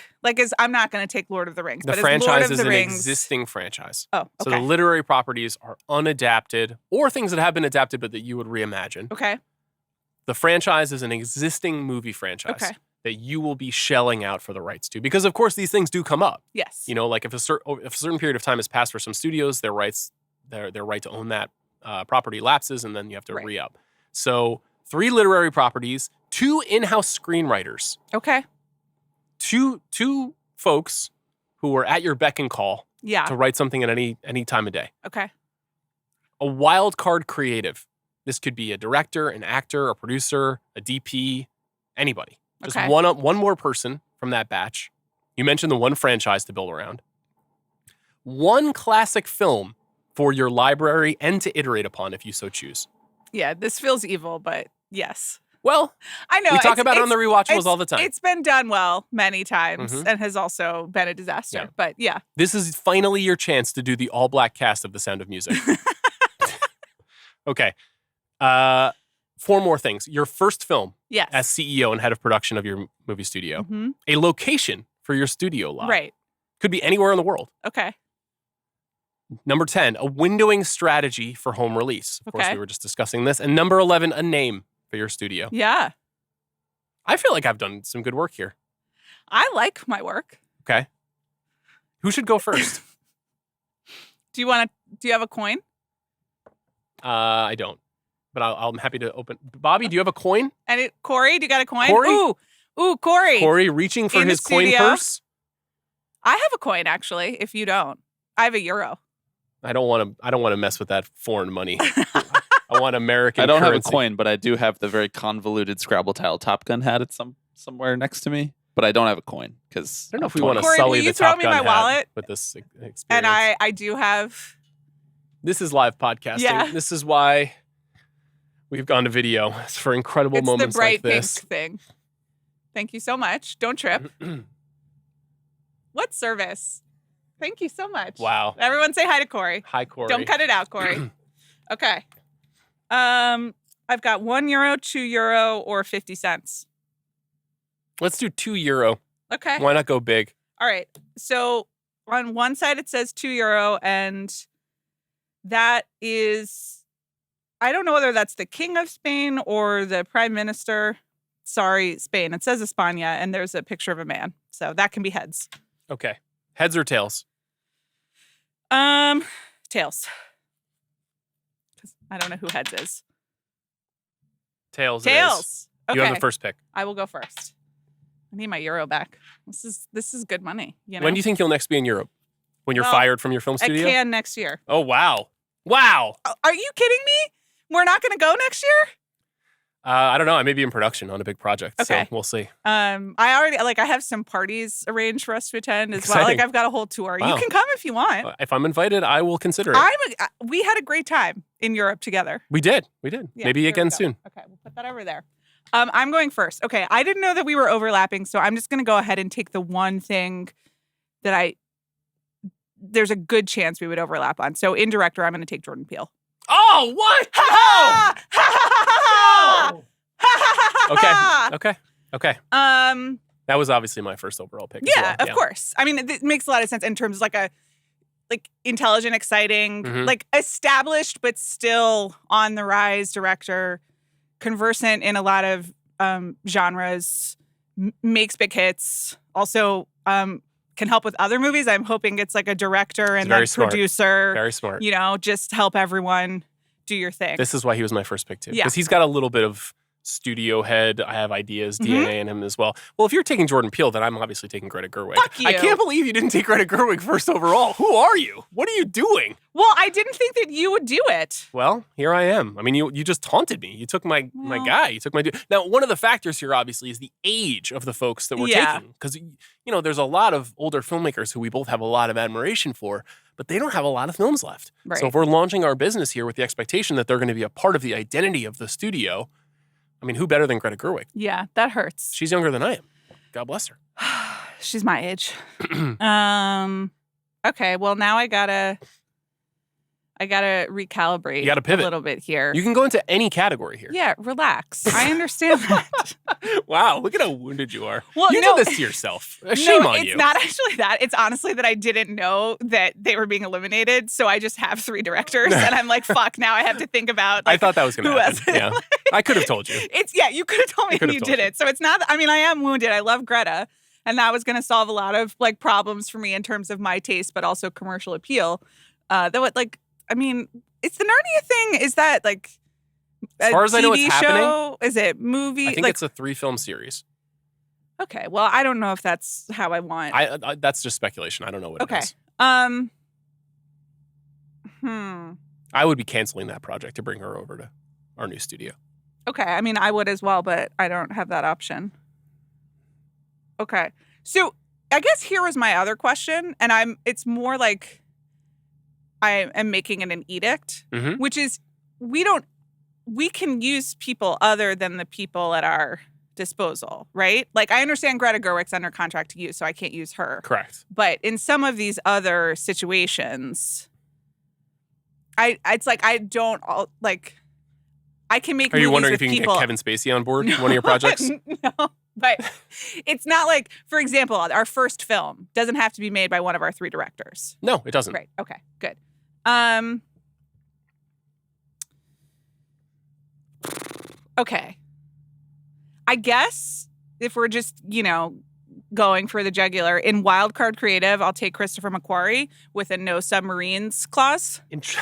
I'm not going to take Lord of the Rings,
the
but
franchise is an existing franchise.
Oh, okay.
So the literary properties are unadapted or things that have been adapted but that you would reimagine.
Okay.
The franchise is an existing movie franchise that you will be shelling out for the rights to. Because, of course, these things do come up.
Yes.
You know, like if a certain period of time has passed for some studios, their right to own that property lapses, and then you have to re-up. So 3 literary properties, 2 in-house screenwriters.
Okay.
Two folks who are at your beck and call to write something at any time of day.
Okay.
A wild card creative. This could be a director, an actor, a producer, a DP, anybody. Just one more person from that batch. You mentioned the 1 franchise to build around. 1 classic film for your library and to iterate upon if you so choose.
Yeah, this feels evil, but yes.
Well,
I know.
We talk about it on the rewatchables all the time.
It's been done well many times and has also been a disaster.
Yeah.
But yeah.
This is finally your chance to do the all-black cast of The Sound of Music. Okay. 4 more things. Your first film as CEO and head of production of your movie studio. A location for your studio lot.
Right.
Could be anywhere in the world.
Okay.
Number 10, a windowing strategy for home release. Of course, we were just discussing this. And number 11, a name for your studio.
Yeah.
I feel like I've done some good work here.
I like my work.
Okay. Who should go first?
Do you have a coin?
I don't. But I'm happy to open. Bobby, do you have a coin?
And Corey, do you got a coin?
Corey?
Ooh, Corey.
Corey reaching for his coin purse.
I have a coin, actually, if you don't. I have a euro.
I don't want to mess with that foreign money. I want American
I don't
currency.
have a coin, but I do have the very convoluted Scrabble tile Top Gun hat at somewhere next to me. But I don't have a coin because
I don't know if we want to
Corey,
sully
will you
the Top
throw me
Gun
my
hat
wallet?
with this experience.
And I do have.
This is live podcasting.
Yeah.
This is why we've gone to video. It's for incredible moments like this.
It's the bright pink thing. Thank you so much. Don't trip. What service? Thank you so much.
Wow.
Everyone say hi to Corey.
Hi, Corey.
Don't cut it out, Corey. Okay. I've got €1, €2, or 50 cents.
Let's do €2.
Okay.
Why not go big?
All right. So on one side it says €2, and that is, I don't know whether that's the King of Spain or the Prime Minister. Sorry, Spain. It says España, and there's a picture of a man. So that can be heads.
Okay. Heads or tails?
Tails. Because I don't know who heads is.
Tails.
Tails. Okay.
You have the first pick.
I will go first. I need my euro back. This is good money. You know?
When do you think you'll next be in Europe? When you're fired from your film studio?
I can next year.
Oh, wow. Wow.
Are you kidding me? We're not going to go next year?
I don't know. I may be in production on a big project,
okay.
So we'll see.
I already I have some parties arranged for us to attend as
Exciting.
well. Like I've got a whole tour.
Wow.
You can come if you want.
If I'm invited, I will consider it.
We had a great time in Europe together.
We did. Yeah, maybe again soon.
Okay, we'll put that over there. I'm going first. Okay, I didn't know that we were overlapping, so I'm just going to go ahead and take the one thing that there's a good chance we would overlap on. So in director, I'm going to take Jordan Peele.
Oh, what? No! Okay. That was obviously my first overall pick.
Yeah,
as well.
of course. I mean, it makes a lot of sense in terms of like intelligent, exciting,
Mhm.
like established but still on the rise director, conversant in a lot of genres, makes big hits. Also, can help with other movies. I'm hoping it's like a director and
very
then
smart.
producer.
Very smart.
You know, just help everyone do your thing.
This is why he was my first pick too.
Yeah.
Because he's got a little bit of studio head. I have ideas,
Mm-hmm.
DNA in him as well. Well, if you're taking Jordan Peele, then I'm obviously taking Greta Gerwig.
Fuck you.
I can't believe you didn't take Greta Gerwig first overall. Who are you? What are you doing?
Well, I didn't think that you would do it.
Well, here I am. I mean, you just taunted me. You took my
Well.
guy. You took my dude. Now, one of the factors here, obviously, is the age of the folks that we're
Yeah.
taking. Because, there's a lot of older filmmakers who we both have a lot of admiration for, but they don't have a lot of films left.
Right.
So if we're launching our business here with the expectation that they're going to be a part of the identity of the studio, I mean, who better than Greta Gerwig?
Yeah, that hurts.
She's younger than I am. God bless her.
She's my age. Okay, well now I gotta recalibrate
You gotta pivot.
a little bit here.
You can go into any category here.
Yeah, relax. I understand that.
Wow, look at how wounded you are.
Well,
you
no,
did this to yourself. Shame
no,
on
it's
you.
not actually that. It's honestly that I didn't know that they were being eliminated, so I just have 3 directors, and I'm like, fuck. Now I have to think about.
I thought that was going to
who
happen.
else?
Yeah, I could have told you.
You could have told me
could
and
have
you
told
did it. So it's not. I mean, I am wounded. I love Greta, and that was going to solve a lot of like problems for me in terms of my taste, but also commercial appeal. I mean, it's the Narnia thing. Is that like
As far as I know,
TV
it's
show?
happening.
Is it movie?
I think it's a 3-film series.
Okay. Well, I don't know if that's how I want.
I that's just speculation. I don't know what it
Okay.
is. I would be canceling that project to bring her over to our new studio.
Okay. I mean, I would as well, but I don't have that option. Okay. So I guess here was my other question, and it's more like I am making it an edict,
Mhm.
which is we can use people other than the people at our disposal, right? Like I understand Greta Gerwig's under contract to use, so I can't use her.
Correct.
But in some of these other situations, it's like I don't like I can make
Are you
movies
wondering
with
if you can
people.
get Kevin Spacey on board in one of your projects?
No, but it's not like, for example, our first film doesn't have to be made by one of our 3 directors.
No, it doesn't.
Right. Okay. Good. Okay. I guess if we're just, going for the jugular, in Wildcard Creative, I'll take Christopher McQuarrie with a no submarines clause.
That's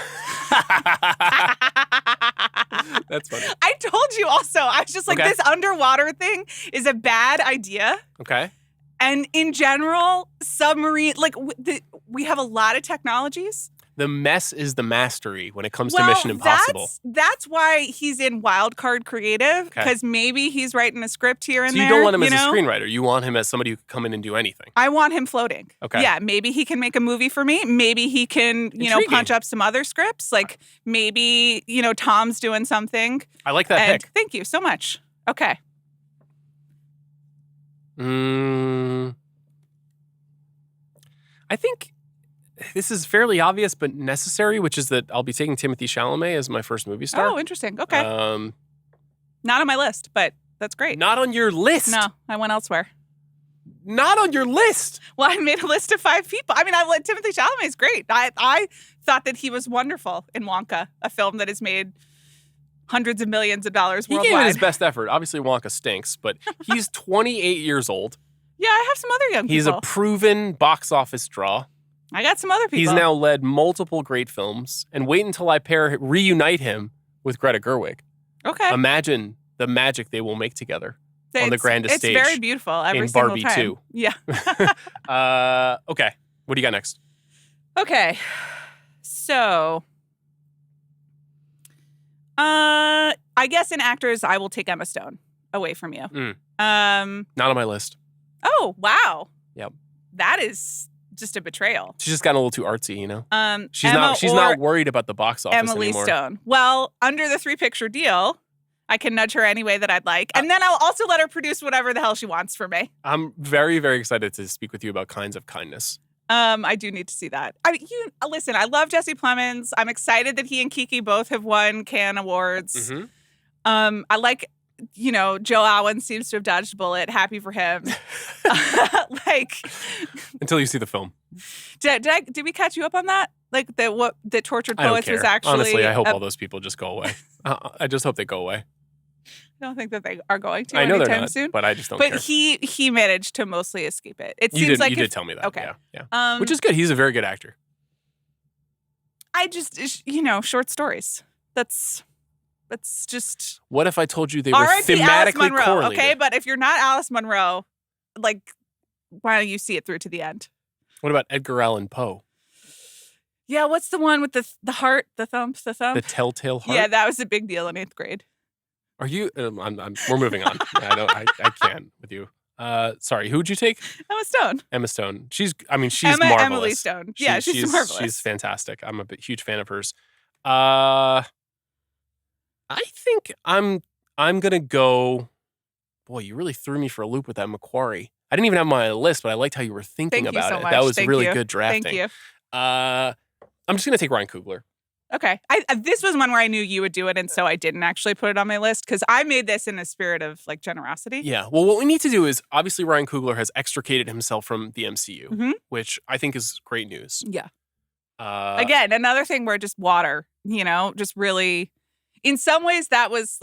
funny.
I told you also. I was just like,
Okay.
this underwater thing is a bad idea.
Okay.
And in general, submarine, like we have a lot of technologies.
The mess is the mastery when it comes to Mission Impossible.
That's why he's in Wildcard Creative,
Okay.
because maybe he's writing a script here and
So
there.
you don't want him as a
know?
screenwriter. You want him as somebody who can come in and do anything.
I want him floating.
Okay.
Yeah, maybe he can make a movie for me. Maybe he can,
Intriguing.
punch up some other scripts. Like maybe, Tom's doing something.
I like that
And
pick.
thank you so much. Okay.
I think this is fairly obvious but necessary, which is that I'll be taking Timothée Chalamet as my first movie star.
Oh, interesting. Okay.
Um,
Not on my list, but that's great.
not on your list.
No, I went elsewhere.
Not on your list.
Well, I made a list of 5 people. I mean, Timothée Chalamet is great. I thought that he was wonderful in Wonka, a film that has made hundreds of millions of dollars
He
worldwide.
gave it his best effort. Obviously, Wonka stinks, but he's 28 years old.
Yeah, I have some other young
He's
people.
a proven box office draw.
I got some other people.
He's now led multiple great films. And wait until I reunite him with Greta Gerwig.
okay.
Imagine the magic they will make together on the grandest stage.
It's very beautiful every
in
single
Barbie
time.
2.
Yeah.
Okay. What do you got next?
Okay. So, I guess in actors, I will take Emma Stone away from you.
Not on my list.
Oh, wow.
Yep.
That is just a betrayal.
She's just gotten a little too artsy, She's
Emma
not worried about the box office
Emily
anymore.
Stone. Well, under the 3-picture deal, I can nudge her any way that I'd like. And then I'll also let her produce whatever the hell she wants for me.
I'm very, very excited to speak with you about Kinds of Kindness.
I do need to see that. I mean, listen, I love Jesse Plemons. I'm excited that he and Kiki both have won Cannes Awards.
Mhm.
I like Joe Alwyn seems to have dodged a bullet. Happy for him.
Until you see the film.
Did we catch you up on that? Like the Tortured
I don't
Poets
care.
was actually.
Honestly, I hope all those people just go away. I just hope they go away.
I don't think that they are going to
I know
anytime
they're not,
soon.
but I just don't care.
But he managed to mostly escape it. It
You
seems like
you did tell me that.
Okay.
Yeah. Which is good. He's a very good actor.
I just short stories. That's just.
What if I told you they were
R.I.P. Alice
thematically
Munro,
correlated?
okay, but if you're not Alice Munro, why don't you see it through to the end?
What about Edgar Allan Poe?
Yeah, what's the one with the heart, the thumb?
The Telltale Heart?
Yeah, that was a big deal in 8th grade.
Are you? We're moving on. I can't with you. Sorry, who'd you take?
Emma Stone.
Emma Stone. She's marvelous.
Emily Stone. Yeah, she's marvelous.
She's fantastic. I'm a huge fan of hers. I think I'm gonna go. Boy, you really threw me for a loop with that Macquarie. I didn't even have him on my list, but I liked how you were thinking about it.
Much.
That was
Thank
really
you.
good drafting.
Thank you.
I'm just gonna take Ryan Coogler.
Okay. This was one where I knew you would do it, and so I didn't actually put it on my list because I made this in a spirit of generosity.
Yeah. Well, what we need to do is obviously Ryan Coogler has extricated himself from the MCU, which I think is great news.
Yeah. Again, another thing where just water, just really, in some ways that was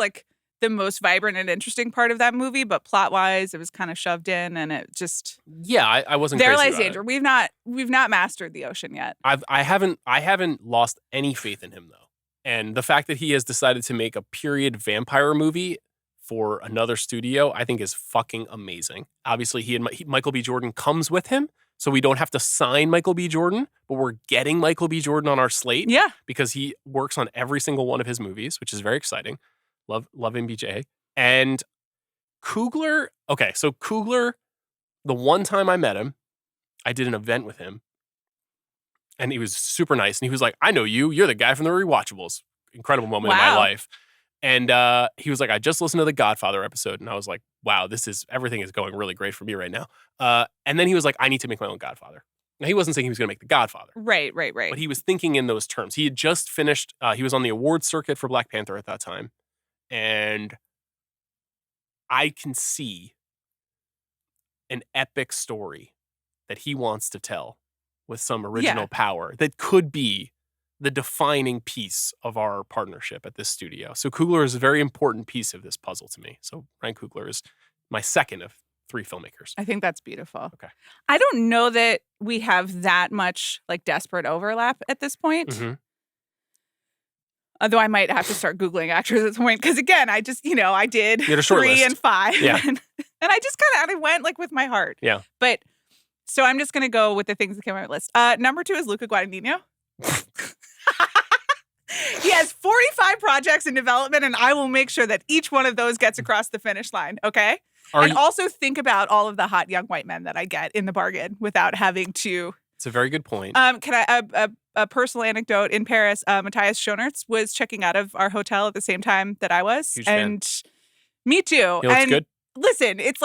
the most vibrant and interesting part of that movie, but plot wise, it was kind of shoved in, and it just.
Yeah, I wasn't.
There
crazy
lies
about
danger.
it.
We've not mastered the ocean yet.
I haven't lost any faith in him though, and the fact that he has decided to make a period vampire movie for another studio, I think is fucking amazing. Obviously, Michael B. Jordan comes with him, so we don't have to sign Michael B. Jordan, but we're getting Michael B. Jordan on our slate.
Yeah,
because he works on every single one of his movies, which is very exciting. Love MBJ. And Coogler, okay, so Coogler, the one time I met him, I did an event with him, and he was super nice. And he was like, I know you. You're the guy from the Rewatchables. Incredible moment in my life. And he was like, I just listened to the Godfather episode. And I was like, wow, everything is going really great for me right now. And then he was like, I need to make my own Godfather. Now, he wasn't saying he was going to make the Godfather.
Right.
But he was thinking in those terms. He had just finished, he was on the awards circuit for Black Panther at that time. And I can see an epic story that he wants to tell with some original power that could be the defining piece of our partnership at this studio. So Coogler is a very important piece of this puzzle to me. So Ryan Coogler is my second of 3 filmmakers.
I think that's beautiful.
Okay.
I don't know that we have that much desperate overlap at this point.
Mm-hmm.
Although I might have to start Googling actors at this point. Because again, I just, I did
You had a short
3
list.
and 5.
Yeah.
And I just kind of went with my heart.
Yeah.
But so I'm just going to go with the things that came on my list. Number 2 is Luca Guadagnino. He has 45 projects in development, and I will make sure that each one of those gets across the finish line. Okay. Also think about all of the hot young white men that I get in the bargain without having to. It's
a very good point.
Can I a personal anecdote in Paris? Matthias Schoenaerts was checking out of our hotel at the same time that I was,
Huge
and
fan.
Me too.
He looks good.
Listen, it's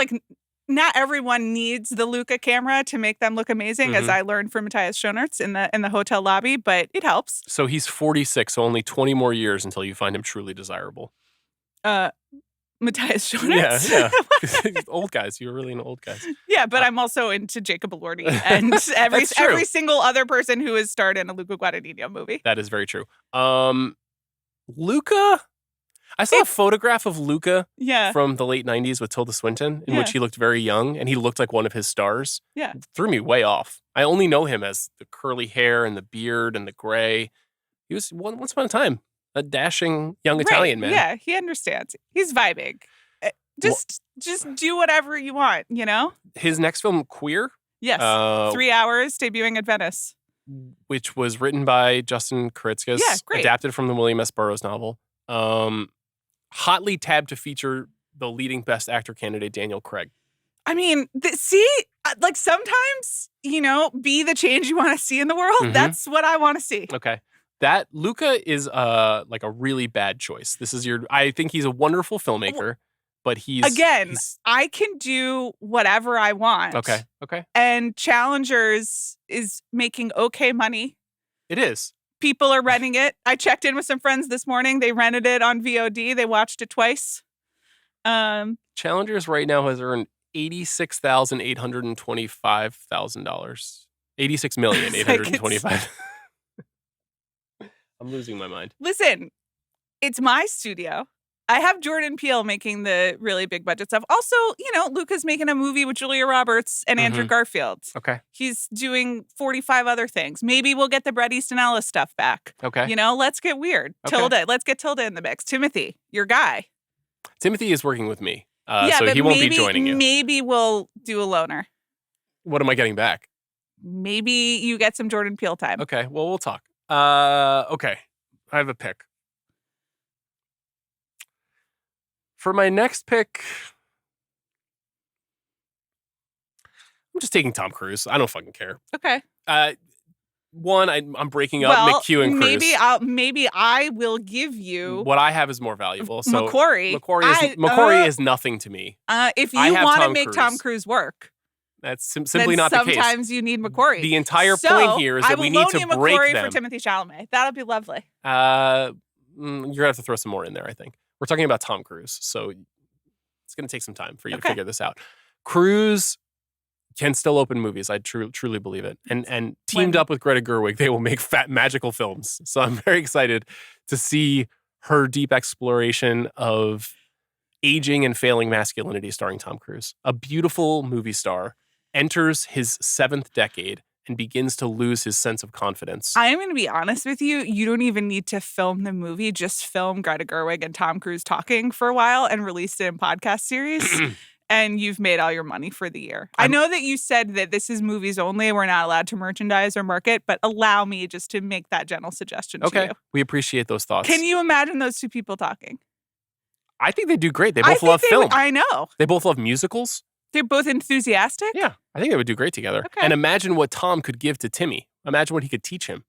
not everyone needs the Luca camera to make them look amazing, as I learned from Matthias Schoenaerts in the hotel lobby, but it helps.
So he's 46, so only 20 more years until you find him truly desirable.
Matthias Schoenaerts?
Yeah. Old guys. You're really into old guys.
Yeah, but I'm also into Jacob Elordi and every single other person who has starred in a Luca Guadagnino movie.
That is very true. Luca, I saw a photograph of Luca from the late 90s with Tilda Swinton, in which he looked very young, and he looked like one of his stars.
Yeah.
It threw me way off. I only know him as the curly hair and the beard and the gray. He was once upon a time a dashing young Italian man.
Yeah, he understands. He's vibing. Just do whatever you want,
His next film, Queer.
Yes. 3 hours, debuting at Venice.
Which was written by Justin Kuritzkis.
Yeah, great.
Adapted from the William S. Burroughs novel. Hotly tabbed to feature the leading Best Actor candidate, Daniel Craig.
I mean, sometimes, be the change you want to see in the world.
Mm-hmm.
That's what I want to see.
Okay. That Luca is a really bad choice. I think he's a wonderful filmmaker, but
I can do whatever I want.
Okay.
And Challengers is making okay money.
It is.
People are renting it. I checked in with some friends this morning. They rented it on VOD. They watched it twice.
Challengers right now has earned $86,825,000. $86,825,000. I'm losing my mind.
Listen, it's my studio. I have Jordan Peele making the really big budget stuff. Also, Luca's making a movie with Julia Roberts and Andrew Garfield.
Okay.
He's doing 45 other things. Maybe we'll get the Bret Easton Ellis stuff back.
Okay.
Let's get weird.
Okay.
Tilda, let's get Tilda in the mix. Timothy, your guy.
Timothy is working with me,
yeah,
so
but
he won't be joining you.
Maybe we'll do a loner.
What am I getting back?
Maybe you get some Jordan Peele time.
Okay, well, we'll talk. Okay, I have a pick. For my next pick, I'm just taking Tom Cruise. I don't fucking care.
Okay.
One, I'm breaking up McHugh and Cruise.
Maybe I will give you
what I have is more valuable. So
McQuarrie.
McQuarrie is nothing to me.
If you want to make Tom Cruise work,
that's simply not the case.
Sometimes you need McQuarrie.
The entire point here is that we need to break
McQuarrie
them.
For Timothy Chalamet. That'll be lovely.
You're gonna have to throw some more in there, I think. We're talking about Tom Cruise, so it's gonna take some time for you to figure this out. Cruise can still open movies. I truly believe it. And teamed up with Greta Gerwig, they will make fat magical films. So I'm very excited to see her deep exploration of aging and failing masculinity starring Tom Cruise. A beautiful movie star enters his 7th decade and begins to lose his sense of confidence.
I am going to be honest with you. You don't even need to film the movie. Just film Greta Gerwig and Tom Cruise talking for a while and release it in podcast series. And you've made all your money for the year. I know that you said that this is movies only. We're not allowed to merchandise or market, but allow me just to make that gentle suggestion to you.
We appreciate those thoughts.
Can you imagine those two people talking?
I think they do great. They both love film.
I know.
They both love musicals.
They're both enthusiastic?
Yeah. I think they would do great together.
Okay.
And imagine what Tom could give to Timmy. Imagine what he could teach him.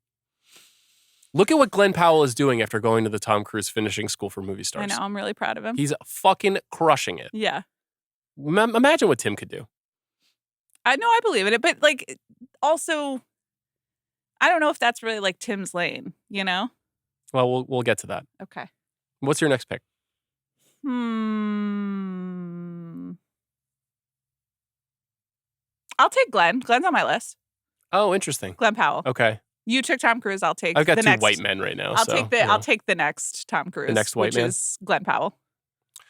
Look at what Glenn Powell is doing after going to the Tom Cruise finishing school for movie stars.
I know. I'm really proud of him.
He's fucking crushing it.
Yeah.
Imagine what Tim could do.
I know. I believe in it. But also, I don't know if that's really Tim's lane,
Well, we'll get to that.
Okay.
What's your next pick?
I'll take Glenn. Glenn's on my list.
Oh, interesting.
Glenn Powell.
Okay.
You took Tom Cruise. I'll take.
I've got
the
two
next,
white men right now.
I'll take the next Tom Cruise.
The next white man,
which is Glenn Powell.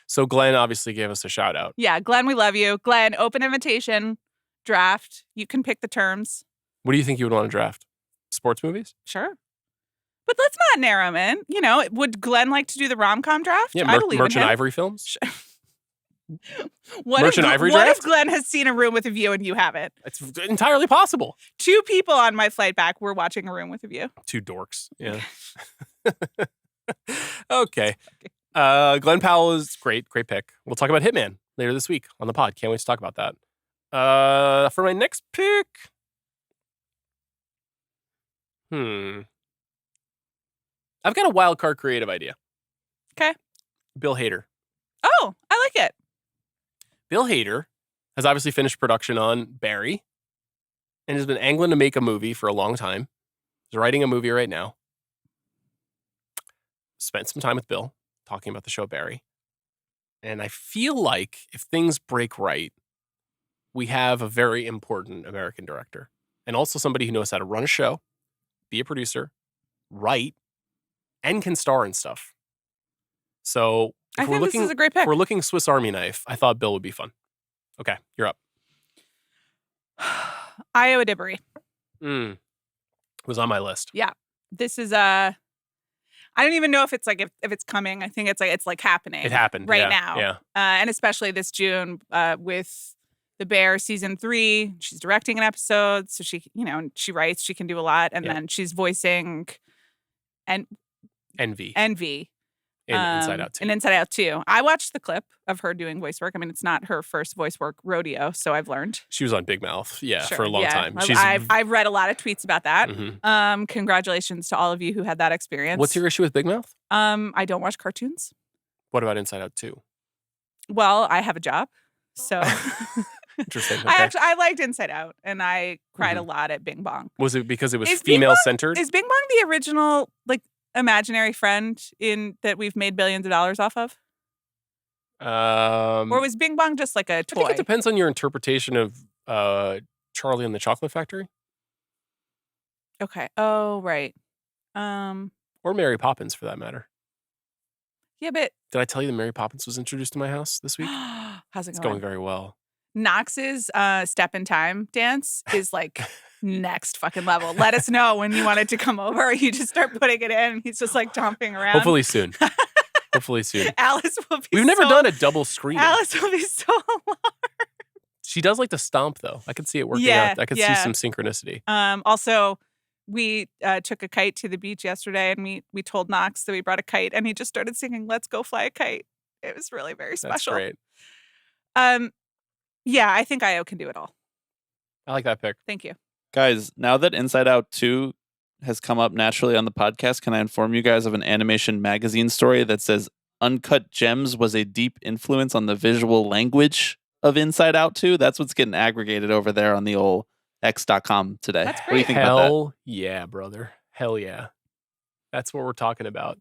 So Glenn obviously gave us a shout out.
Yeah, Glenn, we love you. Glenn, open invitation, draft. You can pick the terms.
What do you think you would want to draft? Sports movies?
Sure. But let's not narrow him in. Would Glenn like to do the rom-com draft?
Yeah,
I believe
Merchant
in him.
Ivory films.
What if Glenn has seen A Room with a View and you haven't?
It's entirely possible.
2 people on my flight back were watching A Room with a View.
2 dorks. Yeah. Okay. Glenn Powell is great pick. We'll talk about Hitman later this week on the pod. Can't wait to talk about that. For my next pick, I've got a wild card creative idea.
Okay.
Bill Hader.
Oh, I like it.
Bill Hader has obviously finished production on Barry and has been angling to make a movie for a long time. He's writing a movie right now. Spent some time with Bill talking about the show Barry. And I feel like if things break right, we have a very important American director and also somebody who knows how to run a show, be a producer, write, and can star in stuff. So
I think this is a great pick.
If we're looking Swiss Army knife, I thought Bill would be fun. Okay, you're up.
Iowa Dibbery.
Was on my list.
Yeah. This is I don't even know if it's if it's coming. I think it's happening.
It happened
right now.
Yeah.
And especially this June with The Bear season 3. She's directing an episode, so she she writes. She can do a lot, and then she's voicing Envy.
In Inside Out 2.
In Inside Out 2. I watched the clip of her doing voice work. I mean, it's not her first voice work rodeo, so I've learned.
She was on Big Mouth, for a long time.
I've read a lot of tweets about that. Congratulations to all of you who had that experience.
What's your issue with Big Mouth?
I don't watch cartoons.
What about Inside Out 2?
Well, I have a job, so
interesting. Okay.
I liked Inside Out, and I cried a lot at Bing Bong.
Was it because it was female centered?
Is Bing Bong the original imaginary friend that we've made billions of dollars off of? Or was Bing Bong just like a toy?
I think it depends on your interpretation of Charlie and the Chocolate Factory.
Okay. Oh, right.
Or Mary Poppins, for that matter.
Yeah, but
Did I tell you that Mary Poppins was introduced to my house this week?
how's it
It's
going?
going very well.
Knox's Step in Time dance is like next fucking level. Let us know when you want it to come over. You just start putting it in and he's just like stomping around.
Hopefully soon. Hopefully soon.
Alice will be
We've never done a double screening.
Alice will be so alarmed.
She does like to stomp, though. I could see it working
Yeah,
out. I could
yeah.
see some synchronicity.
Also, we took a kite to the beach yesterday and we told Knox that we brought a kite and he just started singing "Let's Go Fly a Kite." It was really very special.
That's great.
Yeah, I think Io can do it all.
I like that pick.
Thank you.
Guys, now that Inside Out 2 has come up naturally on the podcast, can I inform you guys of an animation magazine story that says Uncut Gems was a deep influence on the visual language of Inside Out 2? That's what's getting aggregated over there on the old X.com today.
That's
What do you
great.
think about that?
Hell yeah, brother. Hell yeah. That's what we're talking about.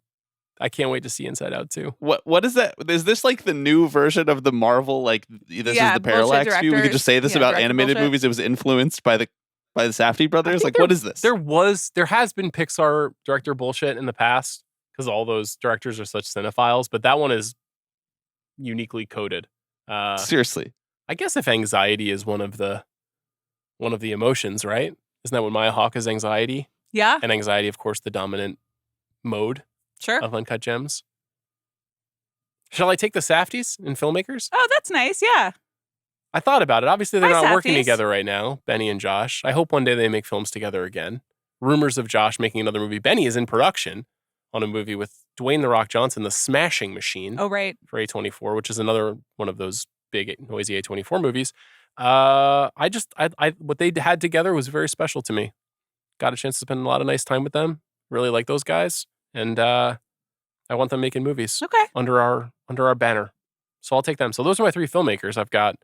I can't wait to see Inside Out 2.
What is that? Is this like the new version of the Marvel? Like this is the parallax view? We could just say this about animated movies. It was influenced by the Safdie brothers. Like, what is this?
There has been Pixar director bullshit in the past because all those directors are such cinephiles, but that one is uniquely coded.
Seriously,
I guess if anxiety is one of the emotions, right? Isn't that what Maya Hawke is? Anxiety,
Yeah,
and anxiety, of course, the dominant mode
sure.
of Uncut Gems. Shall I take the Safdies in Filmmakers?
Oh, that's nice. Yeah.
I thought about it. Obviously, they're
Hi,
not working
Safdies.
together right now, Benny and Josh. I hope one day they make films together again. Rumors of Josh making another movie. Benny is in production on a movie with Dwayne "The Rock" Johnson, the Smashing Machine,
Oh, right.
for A24, which is another one of those big, noisy A24 movies. What they had together was very special to me. Got a chance to spend a lot of nice time with them. Really like those guys. And I want them making movies
Okay.
under our banner. So I'll take them. So those are my three filmmakers. I've got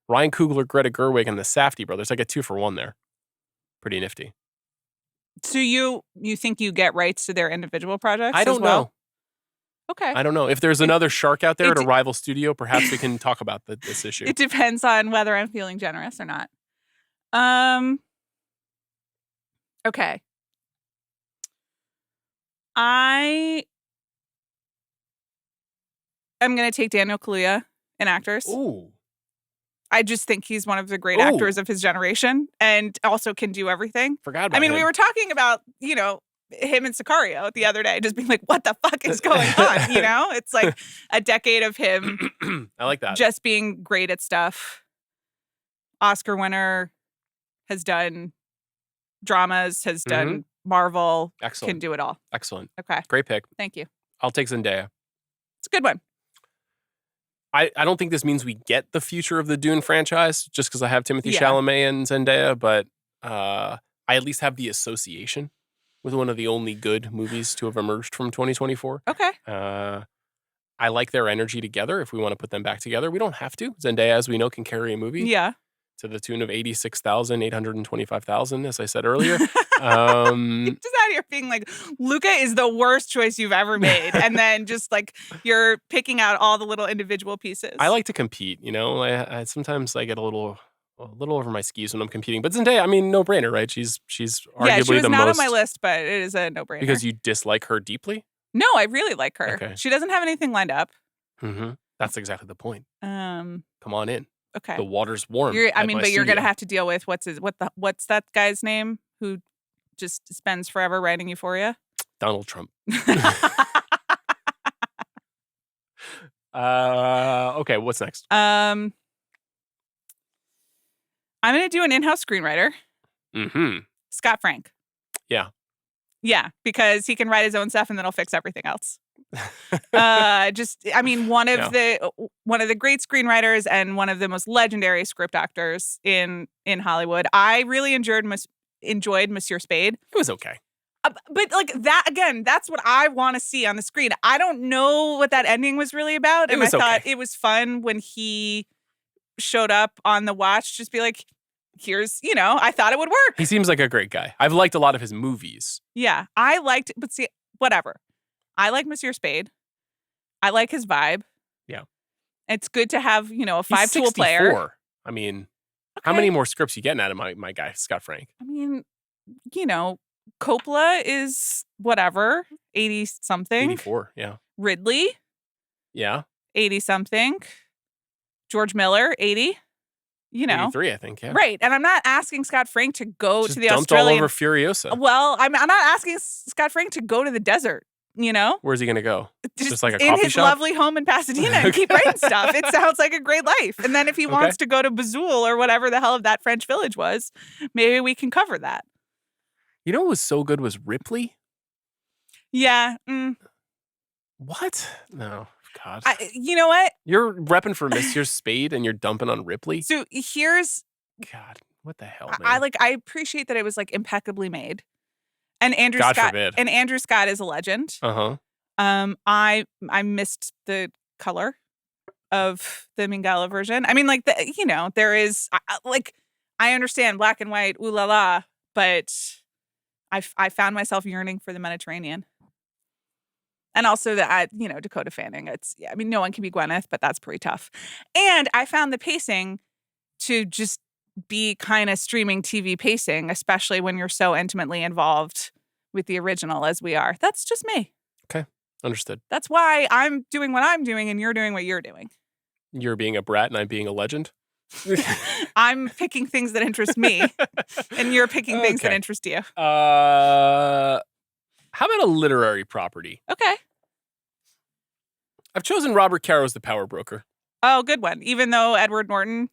Ryan Coogler, Greta Gerwig, and the Safdie brothers. I get 2 for 1 there. Pretty nifty.
So you think you get rights to their individual projects?
I don't
as well?
know.
Okay.
I don't know. If there's another shark out there at a
it-
rival studio, perhaps we can talk about this issue.
It depends on whether I'm feeling generous or not. Okay. I am going to take Daniel Kaluuya in actors.
Ooh.
I just think he's one of the great
Ooh.
actors of his generation and also can do everything.
Forgot about
I mean,
him.
we were talking about, him and Sicario the other day, just being like, what the fuck is going on? It's like a decade of him
I like that.
just being great at stuff. Oscar winner, has done dramas, has done Marvel,
Excellent.
can do it all.
Excellent.
Okay.
Great pick.
Thank you.
I'll take Zendaya.
It's a good one.
I don't think this means we get the future of the Dune franchise just because I have Timothée
Yeah.
Chalamet and Zendaya, but I at least have the association with one of the only good movies to have emerged from 2024.
Okay.
I like their energy together. If we want to put them back together, we don't have to. Zendaya, as we know, can carry a movie
Yeah.
to the tune of 86,825,000, as I said earlier.
Just out here being like, Luca is the worst choice you've ever made. And then just like you're picking out all the little individual pieces.
I like to compete, I sometimes I get a little over my skis when I'm competing. But Zendaya, I mean, no brainer, right? She's arguably
Yeah, she was
the
not
most
on my list, but it is a no-brainer.
because you dislike her deeply.
No, I really like her.
Okay.
She doesn't have anything lined up.
Mm-hmm. That's exactly the point. Come on in.
Okay.
The water's warm.
But
at my
you're gonna
studio.
have to deal with what's that guy's name who just spends forever writing Euphoria?
Donald Trump. Okay, what's next?
I'm gonna do an in-house screenwriter,
Mm-hmm.
Scott Frank.
Yeah.
Yeah, because he can write his own stuff and then he'll fix everything else. One of the great screenwriters and one of the most legendary script actors in Hollywood. I really enjoyed Monsieur Spade.
It was okay.
But like that again, that's what I want to see on the screen. I don't know what that ending was really about, and I thought it was fun when he showed up on the watch. Just be like, here's, I thought it would work.
He seems like a great guy. I've liked a lot of his movies.
Yeah, I liked, but see, whatever. I like Monsieur Spade. I like his vibe.
Yeah.
It's good to have, a
He's
5-tool
64.
player.
I mean, how many more scripts you getting out of my guy, Scott Frank?
I mean, Coppola is whatever, 80-something.
84, yeah.
Ridley,
Yeah.
80-something. George Miller, 80.
83, I think, yeah.
Right. And I'm not asking Scott Frank to go
Just
to the
dumped
Australian.
all over Furiosa.
Well, I'm not asking Scott Frank to go to the desert,
Where's he going to go? Just like a
in
coffee
his
shop?
lovely home in Pasadena and keep writing stuff. It sounds like a great life. And then if he wants to go to Bazul or whatever the hell of that French village was, maybe we can cover that.
You know what was so good was Ripley?
Yeah.
What? No. God.
You know what?
You're repping for Monsieur Spade and you're dumping on Ripley?
So here's...
God, what the hell, man?
I appreciate that it was like impeccably made. And Andrew
God
Scott
forbid.
And Andrew Scott is a legend.
Uh-huh.
I missed the color of the Minghella version. I mean, like there is I understand black and white, ooh la la, but I found myself yearning for the Mediterranean. And also Dakota Fanning. No one can be Gwyneth, but that's pretty tough. And I found the pacing to just be kind of streaming TV pacing, especially when you're so intimately involved with the original as we are. That's just me.
Okay. Understood.
That's why I'm doing what I'm doing and you're doing what you're doing.
You're being a brat and I'm being a legend?
I'm picking things that interest me and you're picking things that interest you.
How about a literary property?
Okay.
I've chosen Robert Caro as the power broker.
Oh, good one. Even though Edward Norton,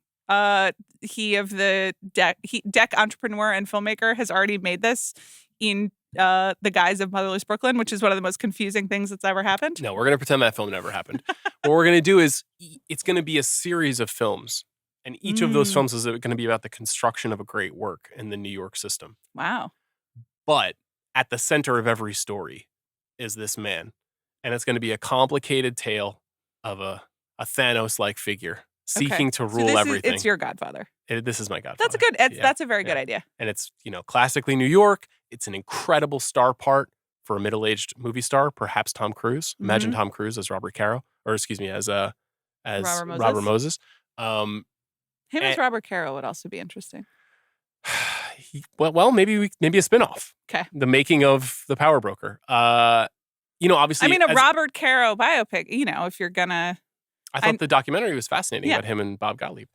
he of the Deck entrepreneur and filmmaker, has already made this in the guise of Motherless Brooklyn, which is one of the most confusing things that's ever happened.
No, we're going to pretend that film never happened. What we're going to do is it's going to be a series of films. And each of those films is going to be about the construction of a great work in the New York system.
Wow.
But at the center of every story is this man. And it's going to be a complicated tale of a Thanos-like figure seeking to rule everything.
It's your Godfather.
This is my Godfather.
That's a very good idea.
And it's, classically New York. It's an incredible star part for a middle-aged movie star, perhaps Tom Cruise. Imagine Tom Cruise as Robert Caro, or excuse me, as Robert Moses.
Him as Robert Caro would also be interesting.
Maybe a spinoff.
Okay.
The making of the Power Broker. Obviously.
A Robert Caro biopic. If you're gonna.
I thought the documentary was fascinating about him and Bob Gottlieb.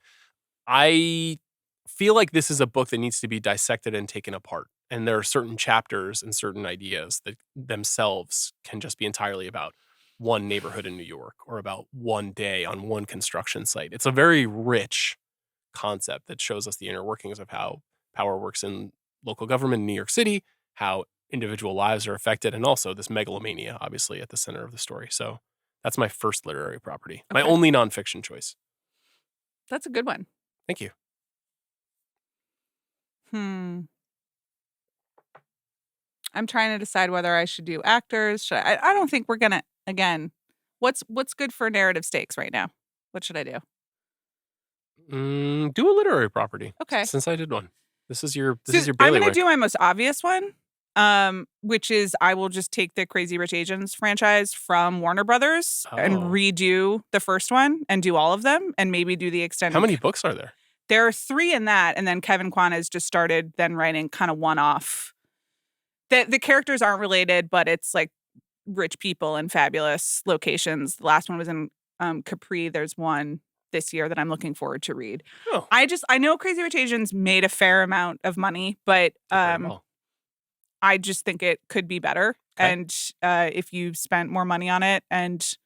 I feel like this is a book that needs to be dissected and taken apart. And there are certain chapters and certain ideas that themselves can just be entirely about one neighborhood in New York or about one day on one construction site. It's a very rich concept that shows us the inner workings of how power works in local government in New York City, how individual lives are affected, and also this megalomania, obviously, at the center of the story. So that's my first literary property. Okay. My only nonfiction choice.
That's a good one.
Thank you.
I'm trying to decide whether I should do actors. I don't think we're gonna. Again, what's good for narrative stakes right now? What should I do?
Do a literary property.
Okay.
Since I did one, this is your bailiwick.
I'm gonna do my most obvious one, which is I will just take the Crazy Rich Asians franchise from Warner Brothers and redo the first one and do all of them and maybe do the extended.
How many books are there?
There are 3 in that, and then Kevin Kwan has just started then writing kind of one-off. The characters aren't related, but it's like rich people in fabulous locations. The last one was in Capri. There's one this year that I'm looking forward to read.
Oh.
I know Crazy Rich Asians made a fair amount of money, but I just think it could be better. Okay. And if you spent more money on it and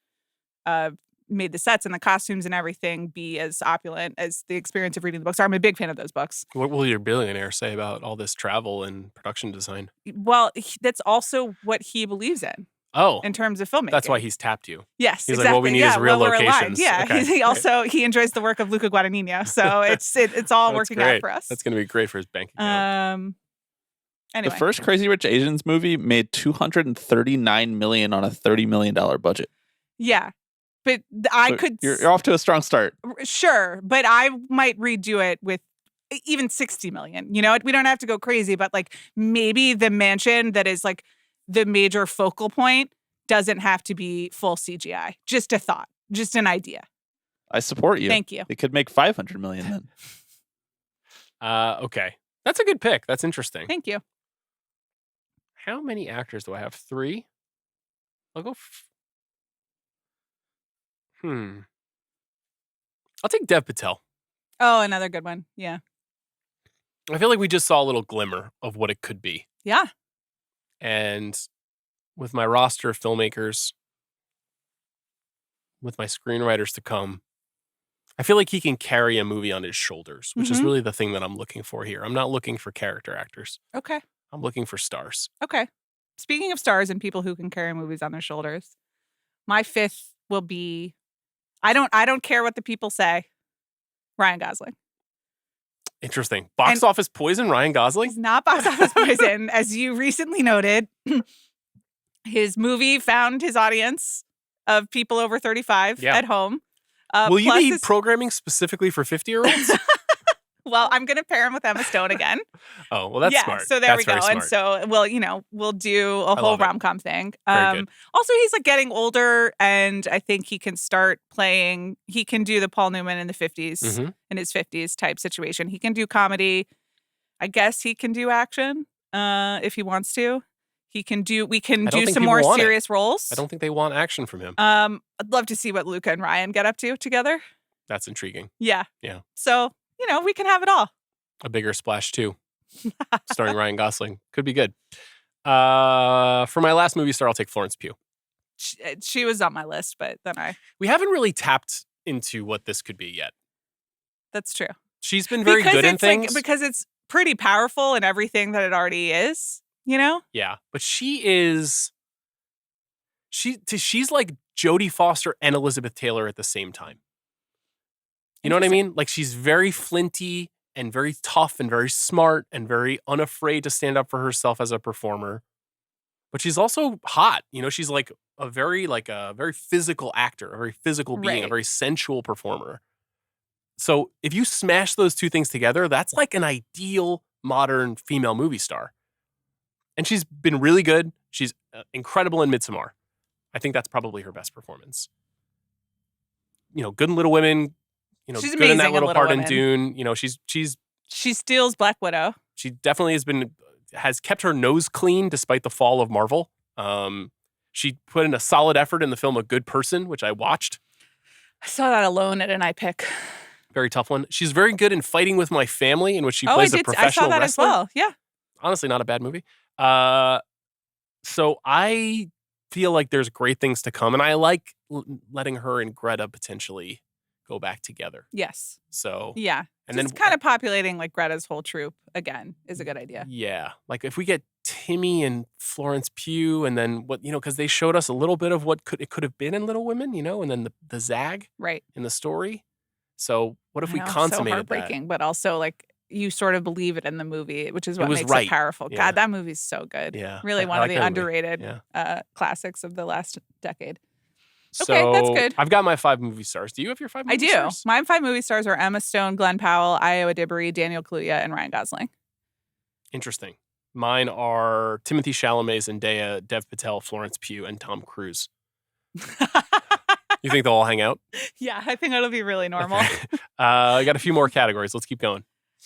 made the sets and the costumes and everything be as opulent as the experience of reading the books are. I'm a big fan of those books.
What will your billionaire say about all this travel and production design?
Well, that's also what he believes in.
Oh.
In terms of filmmaking.
That's why he's tapped you.
Yes,
he's
exactly.
Like, what we need is real locations.
Yeah,
okay.
He enjoys the work of Luca Guadagnino. So it's all working out for us.
That's going to be great for his bank account.
Anyway.
The first Crazy Rich Asians movie made $239 million on a $30 million budget.
Yeah. But
You're off to a strong start.
Sure, but I might redo it with even 60 million. You know, we don't have to go crazy, but like maybe the mansion that is like the major focal point doesn't have to be full CGI. Just a thought, just an idea.
I support you.
Thank you.
It could make $500 million then.
Okay. That's a good pick. That's interesting.
Thank you.
How many actors do I have? 3? I'll go. I'll take Dev Patel.
Oh, another good one. Yeah.
I feel like we just saw a little glimmer of what it could be.
Yeah.
And with my roster of filmmakers, with my screenwriters to come, I feel like he can carry a movie on his shoulders, which is really the thing that I'm looking for here. I'm not looking for character actors.
Okay.
I'm looking for stars.
Okay. Speaking of stars and people who can carry movies on their shoulders, my 5th will be I don't care what the people say. Ryan Gosling.
Interesting. Box office poison, Ryan Gosling?
He's not box office poison, as you recently noted. His movie found his audience of people over 35 at home.
Will you be programming specifically for 50-year-olds?
Well, I'm going to pair him with Emma Stone again.
Oh, well, that's smart.
So there
that's
we go. And so, we'll do a whole rom-com thing. Also, he's like getting older, and I think he can start playing. He can do the Paul Newman in the 50s, in his 50s type situation. He can do comedy. I guess he can do action if he wants to. We can do some more serious roles.
I don't think they want action from him.
I'd love to see what Luca and Ryan get up to together.
That's intriguing.
Yeah.
Yeah.
So, we can have it all.
A Bigger Splash 2, starring Ryan Gosling. Could be good. For my last movie star, I'll take Florence Pugh.
She was on my list, but then
We haven't really tapped into what this could be yet.
That's true.
She's been very good in things.
Because it's pretty powerful in everything that it already is,
Yeah, but she's like Jodie Foster and Elizabeth Taylor at the same time. You know what I mean? Like, she's very flinty and very tough and very smart and very unafraid to stand up for herself as a performer. But she's also hot. She's like a very physical actor, a very physical being, a very sensual performer. So if you smash those two things together, that's like an ideal modern female movie star. And she's been really good. She's incredible in Midsommar. I think that's probably her best performance. Good in Little Women.
She's
good in that
amazing
little
in
part
Little
in
Women.
Dune.
She steals Black Widow.
She definitely has kept her nose clean despite the fall of Marvel. She put in a solid effort in the film A Good Person, which I watched.
I saw that alone at an iPick.
Very tough one. She's very good in Fighting with My Family, in which she plays a professional
I saw that
wrestler.
as well. Yeah.
Honestly, not a bad movie. So I feel like there's great things to come, and I like letting her and Greta potentially go back together.
Yes.
So
yeah, and just then kind of populating like Greta's whole troupe again is a good idea.
Yeah, like if we get Timmy and Florence Pugh, and then what because they showed us a little bit of what it could have been in Little Women, and then the zag in the story. So what if we consummated
so heartbreaking,
that?
But also like you sort of believe it in the movie, which is what makes it powerful.
Yeah.
God, that movie's so good.
Yeah,
really one of the underrated classics of the last decade.
So
okay, that's good.
I've got my 5 movie stars. Do you have your 5 movie stars?
I do. My 5 movie stars are Emma Stone, Glenn Powell, Io Adibari, Daniel Kaluuya, and Ryan Gosling.
Interesting. Mine are Timothée Chalamet, Zendaya, Dev Patel, Florence Pugh, and Tom Cruise. You think they'll all hang out?
Yeah, I think it'll be really normal.
Okay. I got a few more categories. Let's keep going.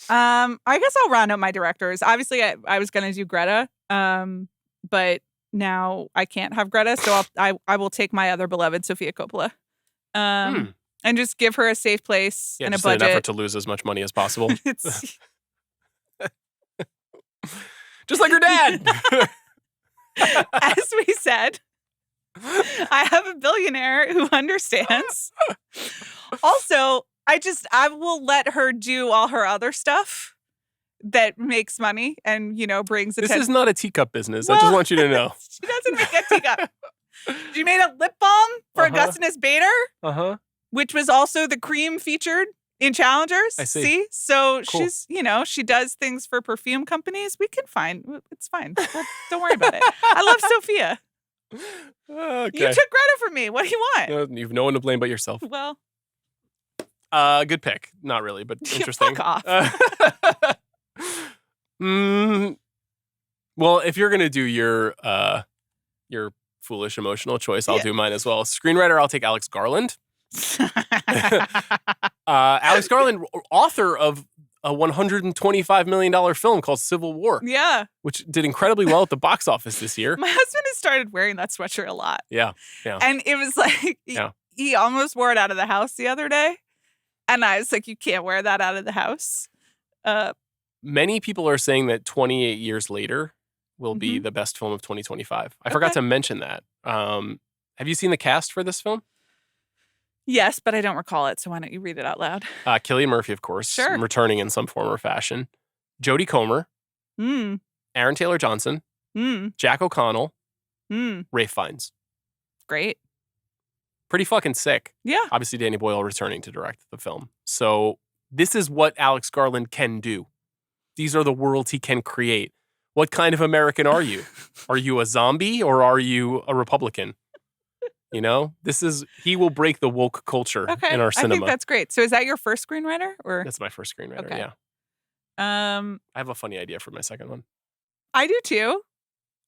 I guess I'll round up my directors. Obviously, I was going to do Greta, but now I can't have Greta, so I will take my other beloved, Sofia Coppola, and just give her a safe place and a budget.
In an effort to lose as much money as possible.
It's
just like her dad.
As we said, I have a billionaire who understands. Also, I will let her do all her other stuff that makes money and, brings attention.
This is not a teacup business. Well, I just want you to know.
She doesn't make a teacup. She made a lip balm for Augustinus Bader, which was also the cream featured in Challengers.
I see.
So cool. She's, she does things for perfume companies. It's fine. Don't worry about it. I love Sophia.
Okay.
You took credit for me. What do you want?
You've no one to blame but yourself.
Well.
Good pick. Not really, but interesting.
Fuck off.
Well, if you're gonna do your foolish emotional choice, I'll do mine as well. Screenwriter, I'll take Alex Garland. Alex Garland, author of a $125 million film called Civil War,
Yeah.
which did incredibly well at the box office this year.
My husband has started wearing that sweatshirt a lot.
Yeah.
And it was like, he almost wore it out of the house the other day. And I was like, you can't wear that out of the house.
Many people are saying that 28 years later will be the best film of 2025. I forgot to mention that. Have you seen the cast for this film?
Yes, but I don't recall it. So why don't you read it out loud?
Cillian Murphy, of course,
Sure.
returning in some form or fashion. Jodie Comer, Aaron Taylor Johnson, Jack O'Connell, Ralph Fiennes.
Great.
Pretty fucking sick.
Yeah.
Obviously, Danny Boyle returning to direct the film. So this is what Alex Garland can do. These are the worlds he can create. What kind of American are you? Are you a zombie or are you a Republican? You know, he will break the woke culture in our cinema.
I think that's great. So is that your first screenwriter? Or
That's my first screenwriter,
Okay.
yeah. I have a funny idea for my second one.
I do too.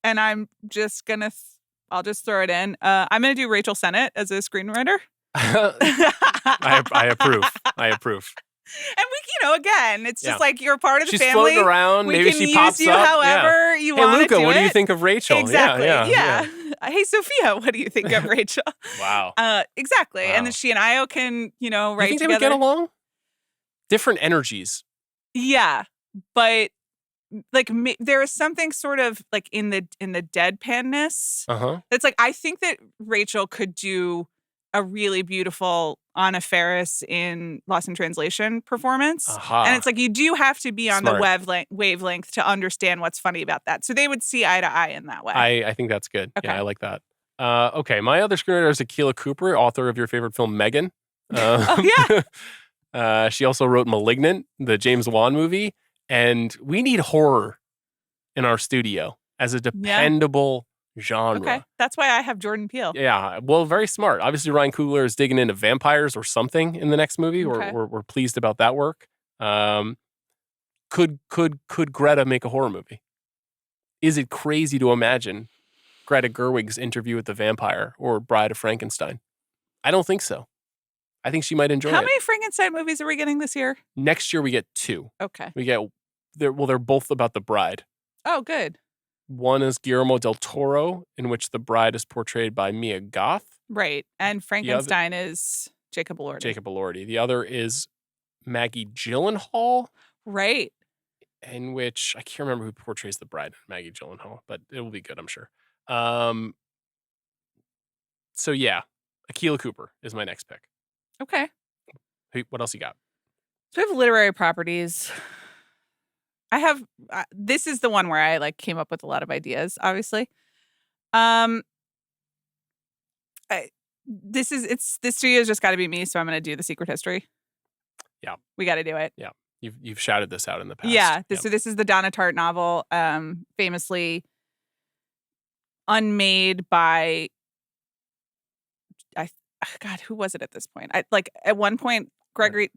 And I'm just going to, I'll just throw it in. I'm going to do Rachel Sennett as a screenwriter.
I approve. I approve.
And again, it's just like you're part of the
She's
family.
She's floating around.
We
Maybe
can
she
use
pops
you
up.
however you want to
Hey, Luca,
do
what do you
it.
think of Rachel?
Exactly.
Yeah.
Hey, Sophia, what do you think of Rachel?
Wow.
Exactly.
Wow.
And then she and Io can, write
you think
together.
They would get along? Different energies.
Yeah, but like there is something sort of like in the deadpanness. That's like I think that Rachel could do a really beautiful Anna Faris in Lost in Translation performance. And it's like you do have to be on the wavelength to understand what's funny about that. So they would see eye to eye in that way.
I think that's good.
Okay.
Yeah, I like that. Okay, my other screenwriter is Akilah Cooper, author of your favorite film, Megan.
Oh, yeah.
She also wrote Malignant, the James Wan movie. And we need horror in our studio as a dependable genre.
Okay, that's why I have Jordan Peele.
Yeah, well, very smart. Obviously, Ryan Coogler is digging into vampires or something in the next movie.
Okay.
We're pleased about that work. Could Greta make a horror movie? Is it crazy to imagine Greta Gerwig's Interview with the Vampire or Bride of Frankenstein? I don't think so. I think she might enjoy it.
How many Frankenstein movies are we getting this year?
Next year we get 2.
Okay.
They're both about the bride.
Oh, good.
One is Guillermo del Toro, in which the bride is portrayed by Mia Goth.
Right. And Frankenstein is Jacob Elordi.
The other is Maggie Gyllenhaal.
Right.
In which I can't remember who portrays the bride, Maggie Gyllenhaal, but it will be good, I'm sure. So yeah, Akilah Cooper is my next pick.
Okay.
What else you got?
So I have literary properties. I have this is the one where I came up with a lot of ideas, obviously. This studio's just got to be me, so I'm going to do The Secret History.
Yeah.
We got to do it.
Yeah. You've shouted this out in the past.
Yeah. So this is the Donna Tartt novel, famously unmade by God, who was it at this point? At one point, Gregory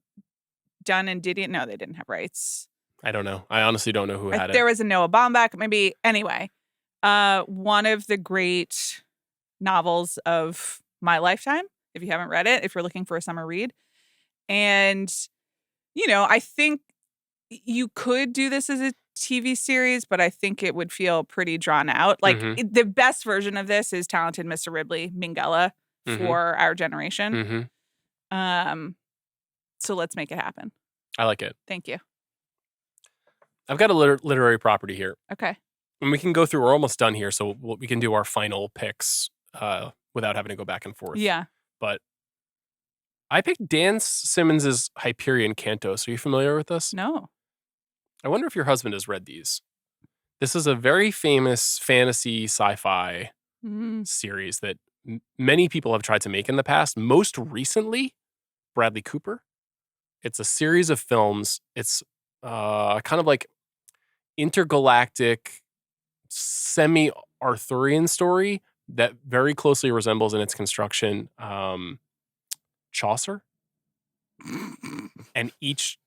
Dunn and Didion. No, they didn't have rights.
I don't know. I honestly don't know who had it.
There was a Noah Baumbach, maybe. Anyway, one of the great novels of my lifetime. If you haven't read it, if you're looking for a summer read, and I think you could do this as a TV series, but I think it would feel pretty drawn out. The best version of this is Talented Mr. Ripley, Minghella. For our generation. So let's make it happen.
I like it.
Thank you.
I've got a literary property here.
Okay.
And we can go through, we're almost done here, so we can do our final picks without having to go back and forth.
Yeah.
But I picked Dan Simmons' Hyperion Cantos. Are you familiar with this?
No.
I wonder if your husband has read these. This is a very famous fantasy sci-fi series that many people have tried to make in the past. Most recently, Bradley Cooper. It's a series of films. It's kind of like intergalactic, semi-Arthurian story that very closely resembles in its construction Chaucer. And each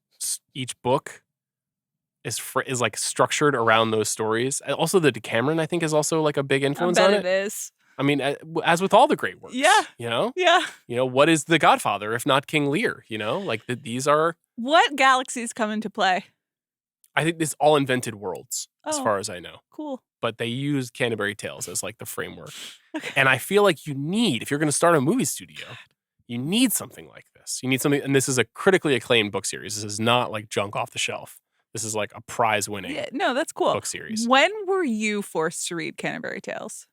book is like structured around those stories. Also, the Decameron, I think, is also like a big influence on it.
It is.
I mean, as with all the great works.
Yeah.
You know?
Yeah.
You know, what is The Godfather if not King Lear? You know, like these are.
What galaxies come into play?
I think this all invented worlds, as
Oh.
far as I know.
Cool.
But they used Canterbury Tales as like the framework.
Okay.
And I feel like if you're going to start a movie studio, you need something like this. You need something, and this is a critically acclaimed book series. This is not like junk off the shelf. This is like a prize-winning
Yeah, no, that's cool.
book series.
When were you forced to read Canterbury Tales?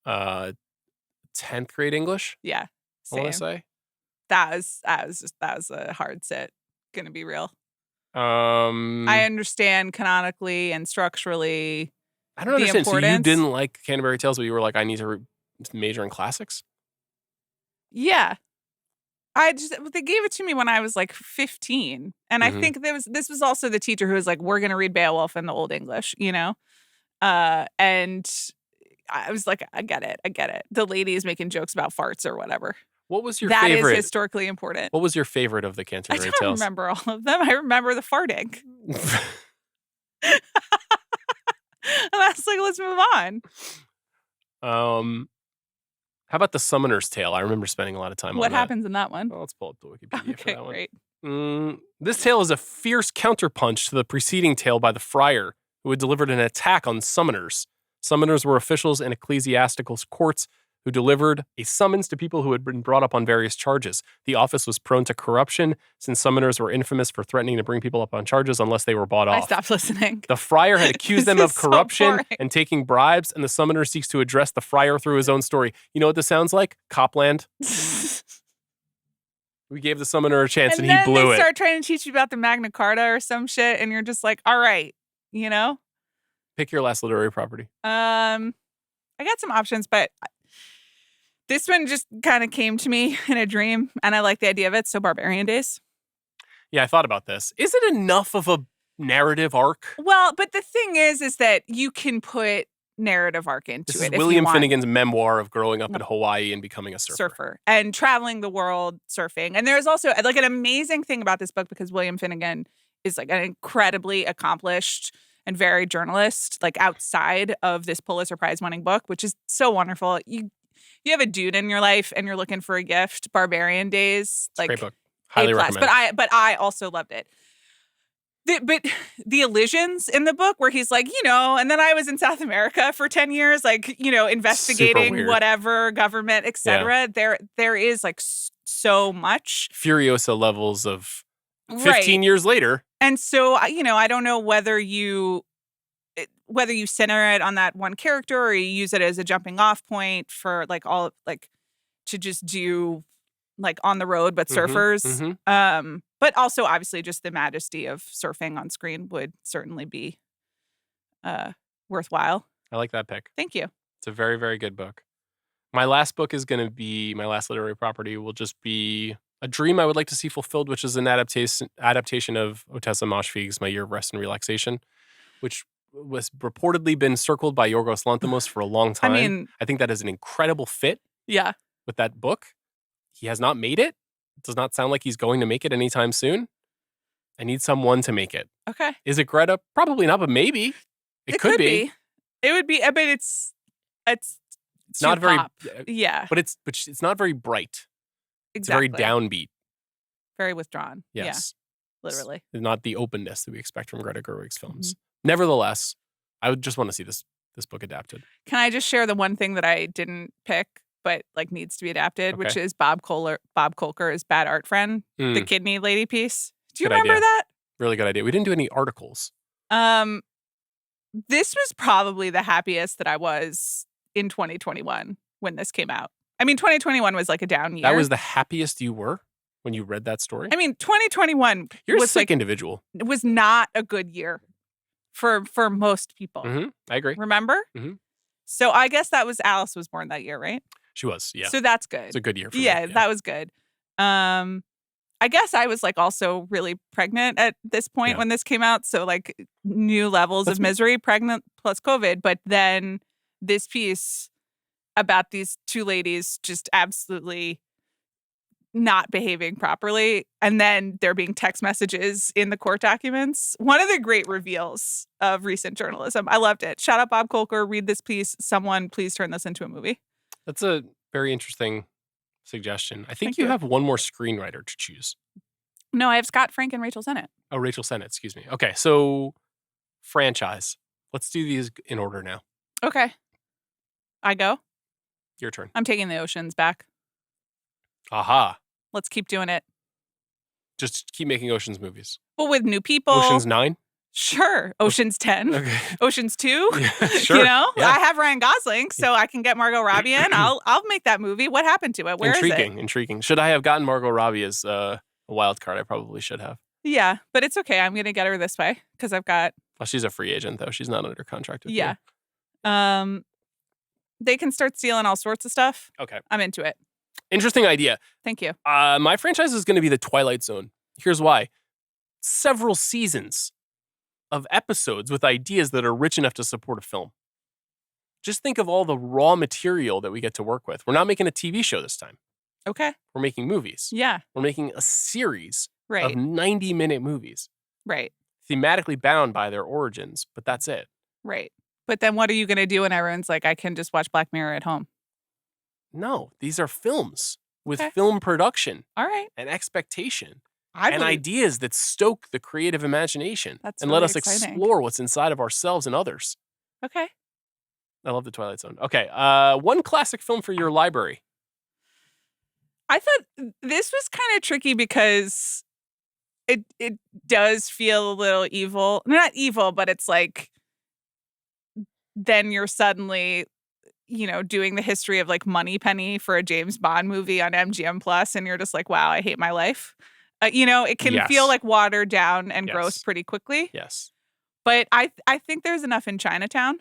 10th grade English,
Yeah,
I want
same.
to say.
That was a hard sit. Gonna be real.
I
I understand canonically and structurally.
don't
the
understand. So you
importance.
didn't like Canterbury Tales, but you were like, I need to major in classics?
Yeah. They gave it to me when I was like 15. And I
Mhm.
think this was also the teacher who was like, we're gonna read Beowulf in the Old English, you know? And I was like, I get it. The lady is making jokes about farts or whatever.
What was your
That is
favorite?
historically important.
What was your favorite of the
I
Canterbury
don't
Tales?
remember all of them. I remember the farting. And I was like, let's move on.
How about the Summoner's Tale? I remember spending a lot of time on
What
that.
happens in that one?
Well, let's pull up the Wikipedia for
Okay,
that one.
great.
This tale is a fierce counterpunch to the preceding tale by the friar, who had delivered an attack on summoners. Summoners were officials in ecclesiastical courts who delivered a summons to people who had been brought up on various charges. The office was prone to corruption, since summoners were infamous for threatening to bring people up on charges unless they were bought
I
off.
stopped listening.
The friar had accused them
This
of
is so
corruption
boring.
and taking bribes, and the summoner seeks to address the friar through his own story. You know what this sounds like? Copland. We gave the summoner a chance, and he
then
blew
they
it.
start trying to teach you about the Magna Carta or some shit, and you're just like, all right, you know?
Pick your last literary property.
I got some options, but this one just kind of came to me in a dream, and I like the idea of it. So Barbarian Days.
Yeah, I thought about this. Is it enough of a narrative arc?
Well, but the thing is that you can put narrative arc into
This
it.
is
if you
William
want.
Finnegan's memoir of growing up in Hawaii and becoming a surfer.
And traveling the world surfing. And there's also like an amazing thing about this book because William Finnegan is like an incredibly accomplished and varied journalist, like outside of this Pulitzer Prize winning book, which is so wonderful. You have a dude in your life and you're looking for a gift. Barbarian Days,
It's a
like
great book. Highly
A+.
recommend.
But I also loved it. But the allusions in the book where he's like, and then I was in South America for 10 years, like, investigating
weird.
whatever government, etc. There is like so much.
Furiosa levels of 15 years later.
And so, I don't know whether you center it on that one character or you use it as a jumping off point for like all like to just do like on the road, but surfers. But also obviously just the majesty of surfing on screen would certainly be worthwhile.
I like that pick.
Thank you.
It's a very, very good book. My last book is going to be, my last literary property will just be a dream I would like to see fulfilled, which is an adaptation of Ottessa Moshfegh's My Year of Rest and Relaxation, which was reportedly been circled by Yorgos Lanthimos for a long time. I think that is an incredible fit with that book. He has not made it. It does not sound like he's going to make it anytime soon. I need someone to make it.
Okay.
Is it Greta? Probably not, but maybe. It could be.
It would be, but it's
not very
pop. Yeah.
But it's not very bright.
Exactly.
It's very downbeat.
Very withdrawn.
Yes.
Yeah. Literally.
It's not the openness that we expect from Greta Gerwig's films. Nevertheless, I would just want to see this book adapted.
Can I just share the one thing that I didn't pick but like needs to be adapted, which is Bob Kolker's Bad Art Friend, the kidney lady piece. Do you remember that?
Really good idea. We didn't do any articles.
This was probably the happiest that I was in 2021 when this came out. 2021 was like a down year.
That was the happiest you were when you read that story?
2021
You're
was
a sick individual.
It was not a good year for most people.
I agree.
Remember? So I guess that was Alice was born that year, right?
She was, yeah.
So that's good.
It's a good year for me.
Yeah, that was good. I guess I was like also really pregnant at this point when this came out. So like new levels of misery, pregnant plus COVID. But then this piece about these two ladies just absolutely not behaving properly. And then there being text messages in the court documents. One of the great reveals of recent journalism. I loved it. Shout out Bob Kolker. Read this piece. Someone please turn this into a movie.
That's a very interesting suggestion. I think
Thank
you
you.
have one more screenwriter to choose.
No, I have Scott Frank and Rachel Sennett.
Oh, Rachel Sennett, excuse me. Okay, so franchise. Let's do these in order now.
Okay. I go.
Your turn.
I'm taking the Oceans back.
Aha.
Let's keep doing it.
Just keep making Oceans movies.
But with new people.
Oceans 9?
Sure. Oceans 10.
Okay.
Oceans 2.
Yeah, sure.
You know?
Yeah.
I have Ryan Gosling, so I can get Margot Robbie in. I'll make that movie. What happened to it? Where is it?
Intriguing. Should I have gotten Margot Robbie as a wild card? I probably should have.
Yeah, but it's okay. I'm going to get her this way because I've got...
Well, she's a free agent, though. She's not under contract with you.
Yeah. They can start stealing all sorts of stuff.
Okay.
I'm into it.
Interesting idea.
Thank you.
My franchise is going to be The Twilight Zone. Here's why. Several seasons of episodes with ideas that are rich enough to support a film. Just think of all the raw material that we get to work with. We're not making a TV show this time.
Okay.
We're making movies.
Yeah.
We're making a series of
Right.
90-minute movies.
Right.
Thematically bound by their origins, but that's it.
Right. But then what are you going to do when everyone's like, I can just watch Black Mirror at home?
No, these are films with
Okay.
film production
All right.
and expectation
I
and
believe-
ideas that stoke the creative imagination
That's
and let
really
us
exciting.
explore what's inside of ourselves and others.
Okay.
I love The Twilight Zone. Okay, one classic film for your library.
I thought this was kind of tricky because it does feel a little evil. Not evil, but it's like then you're suddenly, doing the history of like Moneypenny for a James Bond movie on MGM Plus, and you're just like, wow, I hate my life. It can
Yes.
feel like watered down and gross
Yes.
pretty quickly.
Yes.
But I think there's enough in Chinatown.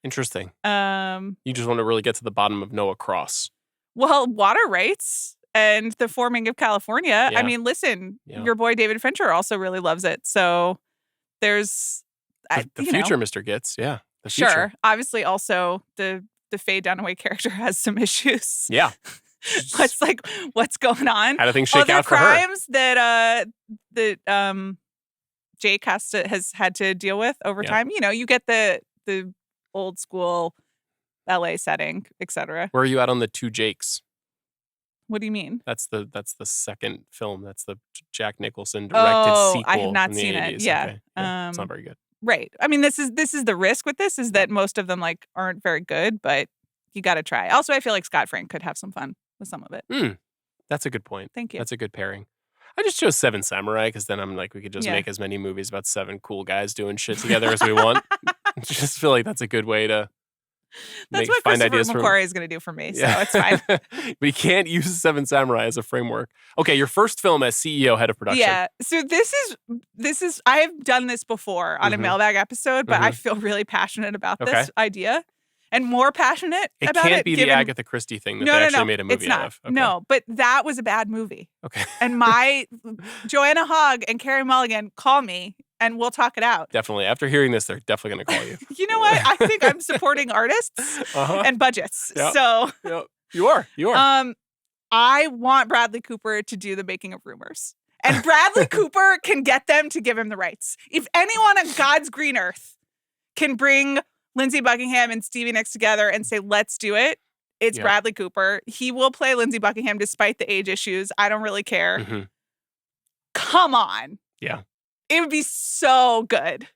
Interesting.
Um,
You just want to really get to the bottom of Noah Cross.
Well, water rights and the forming of California.
Yeah.
I mean, listen,
Yeah.
your boy David Fincher also really loves it. So there's
The future, Mr. Gitz. Yeah. The
Sure.
future.
Obviously, also the Faye Dunaway character has some issues.
Yeah.
What's going on?
How do things shake
Other
out for her?
crimes that Jake has had to deal with over
Yeah.
time. You get the old school LA setting, etc.
Where are you at on the Two Jakes?
What do you mean?
That's the second film. That's the Jack Nicholson directed sequel.
I have not
from the
seen it.
80s.
Yeah.
Okay. It's not very good.
Right. I mean, this is the risk with this is that most of them like aren't very good, but you got to try. Also, I feel like Scott Frank could have some fun with some of it.
That's a good point.
Thank you.
That's a good pairing. I just chose Seven Samurai because then I'm like, we could just
Yeah.
make as many movies about 7 cool guys doing shit together as we want. I just feel like that's a good way to
That's what
find
Christopher
ideas for
McQuarrie is going to do for me, so it's fine.
but you can't use Seven Samurai as a framework. Okay, your first film as CEO, head of production.
Yeah. So this is I have done this before on a
Mhm.
mailbag episode, but I
Mhm.
feel really passionate about
Okay.
this idea. And more passionate
It
about
can't
it.
be
given-
the Agatha Christie thing that
no,
they
no,
actually
no,
made a movie
it's not.
out of. Okay.
No, but that was a bad movie.
Okay.
And my Joanna Hogg and Carey Mulligan call me and we'll talk it out.
Definitely. After hearing this, they're definitely going to call you.
You know what? I think I'm supporting artists
Uh-huh.
and budgets.
Yeah.
So
Yeah. You are.
I want Bradley Cooper to do the making of Rumors. And Bradley Cooper can get them to give him the rights. If anyone on God's green earth can bring Lindsey Buckingham and Stevie Nicks together and say, let's do it, it's
Yeah.
Bradley Cooper. He will play Lindsey Buckingham despite the age issues. I don't really care.
Mhm.
Come on.
Yeah.
It would be so good.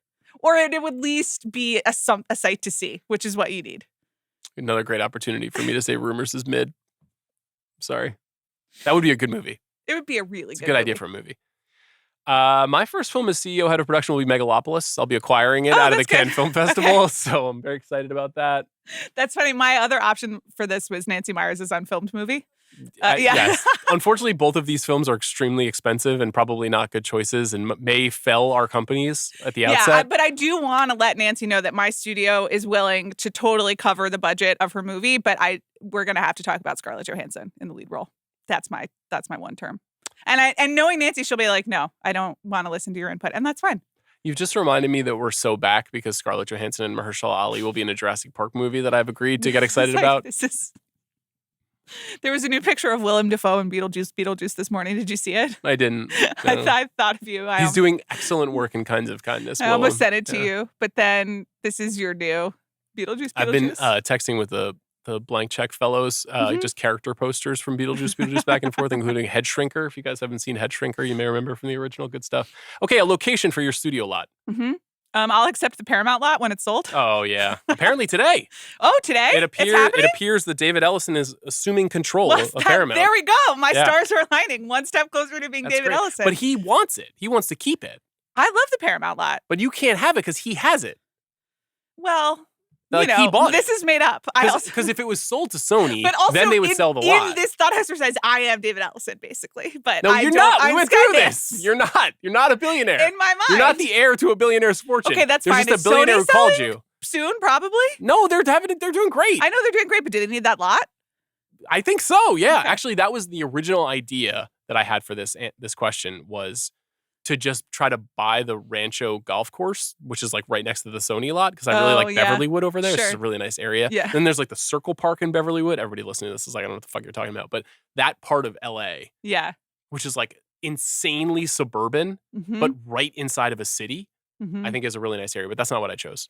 Or it would at least be a sight to see, which is what you need.
Another great opportunity for me to say Rumors is mid. Sorry. That would be a good movie.
It would be a really
It's a good idea for a movie. My first film as CEO, head of production will be Megalopolis. I'll be acquiring it
Oh,
out of the
that's good.
Cannes Film Festival, so I'm very excited about that.
That's funny. My other option for this was Nancy Myers' unfilmed movie. Yeah.
Yes. Unfortunately, both of these films are extremely expensive and probably not good choices and may fell our companies at the outset.
But I do want to let Nancy know that my studio is willing to totally cover the budget of her movie, but we're going to have to talk about Scarlett Johansson in the lead role. That's my one term. And knowing Nancy, she'll be like, no, I don't want to listen to your input. And that's fine.
You've just reminded me that we're so back because Scarlett Johansson and Mahershala Ali will be in a Jurassic Park movie that I've agreed to get excited
It's like,
about.
There was a new picture of Willem Dafoe and Beetlejuice this morning. Did you see it?
I didn't.
I thought of you.
He's doing excellent work in Kinds of Kindness.
I almost
Willem.
sent it to you, but then this is your new Beetlejuice.
I've been texting with the the blank check fellows, just character posters from Beetlejuice back and forth, including Head Shrinker. If you guys haven't seen Head Shrinker, you may remember from the original. Good stuff. Okay, a location for your studio lot.
Mm-hmm. I'll accept the Paramount lot when it's sold.
Oh, yeah. Apparently today.
Oh, today?
It appears that David Ellison is assuming control of Paramount.
There we go. My stars are aligning. One step closer to being
That's
David
great.
Ellison.
But he wants it. He wants to keep it.
I love the Paramount lot.
But you can't have it because he has it.
Well,
he bought
this is made up.
Because if it was sold to Sony,
but also
then they would sell the lot.
In this thought exercise, I am David Ellison, basically. But
no, you're not. We went through this. You're not. You're not a billionaire.
In my mind.
You're not the heir to a billionaire's fortune.
Okay, that's
There's
fine.
just a billionaire who called you.
Soon, probably?
No, they're doing great.
I know they're doing great, but do they need that lot?
I think so, yeah.
Okay.
Actually, that was the original idea that I had for this question was to just try to buy the Rancho golf course, which is like right next to the Sony lot, because I really like Beverlywood over there.
Sure.
It's a really nice area.
Yeah.
Then there's like the Circle Park in Beverlywood. Everybody listening to this is like, I don't know what the fuck you're talking about. But that part of LA, which is like insanely suburban, but right inside of a city, I think is a really nice area. But that's not what I chose.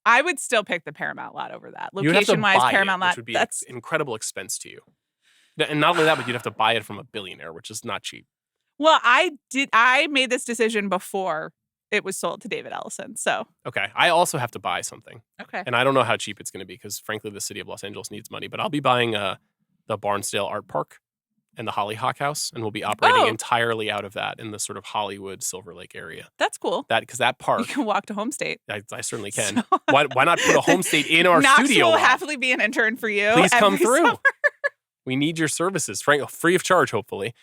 I would still pick the Paramount lot over that.
You'd have to
Location-wise,
buy
Paramount
it,
lot.
which would be an incredible expense to you. And not only that, but you'd have to buy it from a billionaire, which is not cheap.
Well, I made this decision before it was sold to David Ellison. So
okay, I also have to buy something.
Okay,
and I don't know how cheap it's going to be because, frankly, the city of Los Angeles needs money. But I'll be buying the Barnsdale Art Park and the Hollyhock House, and we'll be operating entirely out of that in the sort of Hollywood Silver Lake area.
That's cool.
Because that park,
you can walk to Home State.
I certainly can. So, why not put a Home State in our studio?
Knox will happily be an intern for you.
Please come through.
Summer.
We need your services, free of charge, hopefully.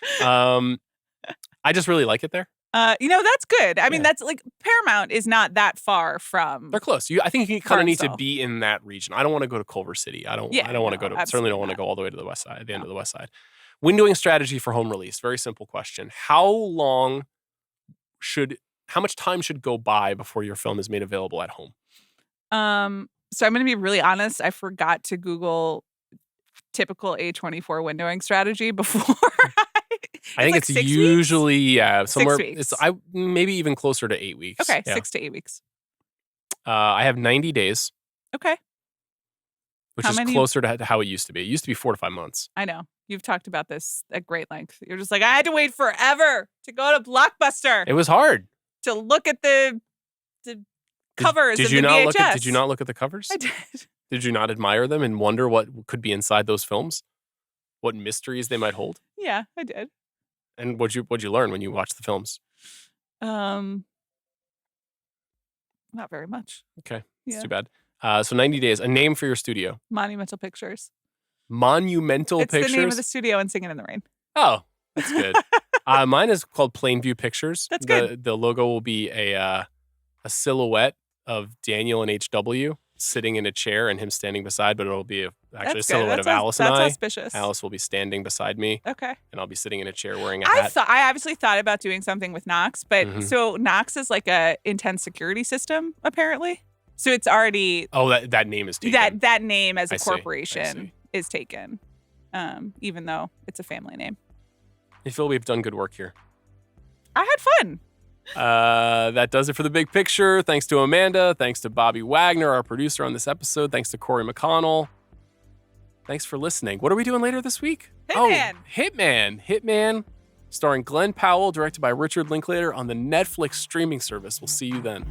I just really like it there.
That's good. I mean, that's like Paramount is not that far from.
They're close. I think you kind of need to be in that region. I don't want to go to Culver City. I don't want to go to. Certainly don't want to go all the way to the west side. The end of the west side. Windowing strategy for home release. Very simple question. How much time should go by before your film is made available at home?
So I'm going to be really honest. I forgot to Google typical A24 windowing strategy before.
I think it's usually somewhere.
6 weeks.
It's maybe even closer to 8 weeks.
Okay, 6 to 8 weeks.
I have 90 days.
Okay.
Which is closer to how it used to be. It used to be 4 to 5 months.
I know. You've talked about this at great length. You're just like, I had to wait forever to go to Blockbuster.
It was hard.
To look at the covers of the VHS.
Did you not look at the covers?
I did.
Did you not admire them and wonder what could be inside those films? What mysteries they might hold?
Yeah, I did.
And what'd you learn when you watched the films?
Not very much.
Okay, that's too bad. So 90 days. A name for your studio?
Monumental Pictures.
Monumental Pictures?
It's the name of the studio in Singing in the Rain.
Oh, that's good. Mine is called Plainview Pictures.
That's good.
The logo will be a silhouette of Daniel and HW sitting in a chair and him standing beside, but it'll be actually a silhouette of Alice and I.
That's auspicious.
Alice will be standing beside me.
Okay.
And I'll be sitting in a chair wearing a hat.
I obviously thought about doing something with Knox, but so Knox is like a intense security system, apparently. So it's already...
Oh, that name is taken.
That name as a corporation is taken, even though it's a family name.
I feel we've done good work here.
I had fun.
That does it for The Big Picture. Thanks to Amanda. Thanks to Bobby Wagner, our producer on this episode. Thanks to Corey McConnell. Thanks for listening. What are we doing later this week? Hitman. Starring Glenn Powell, directed by Richard Linklater on the Netflix streaming service. We'll see you then.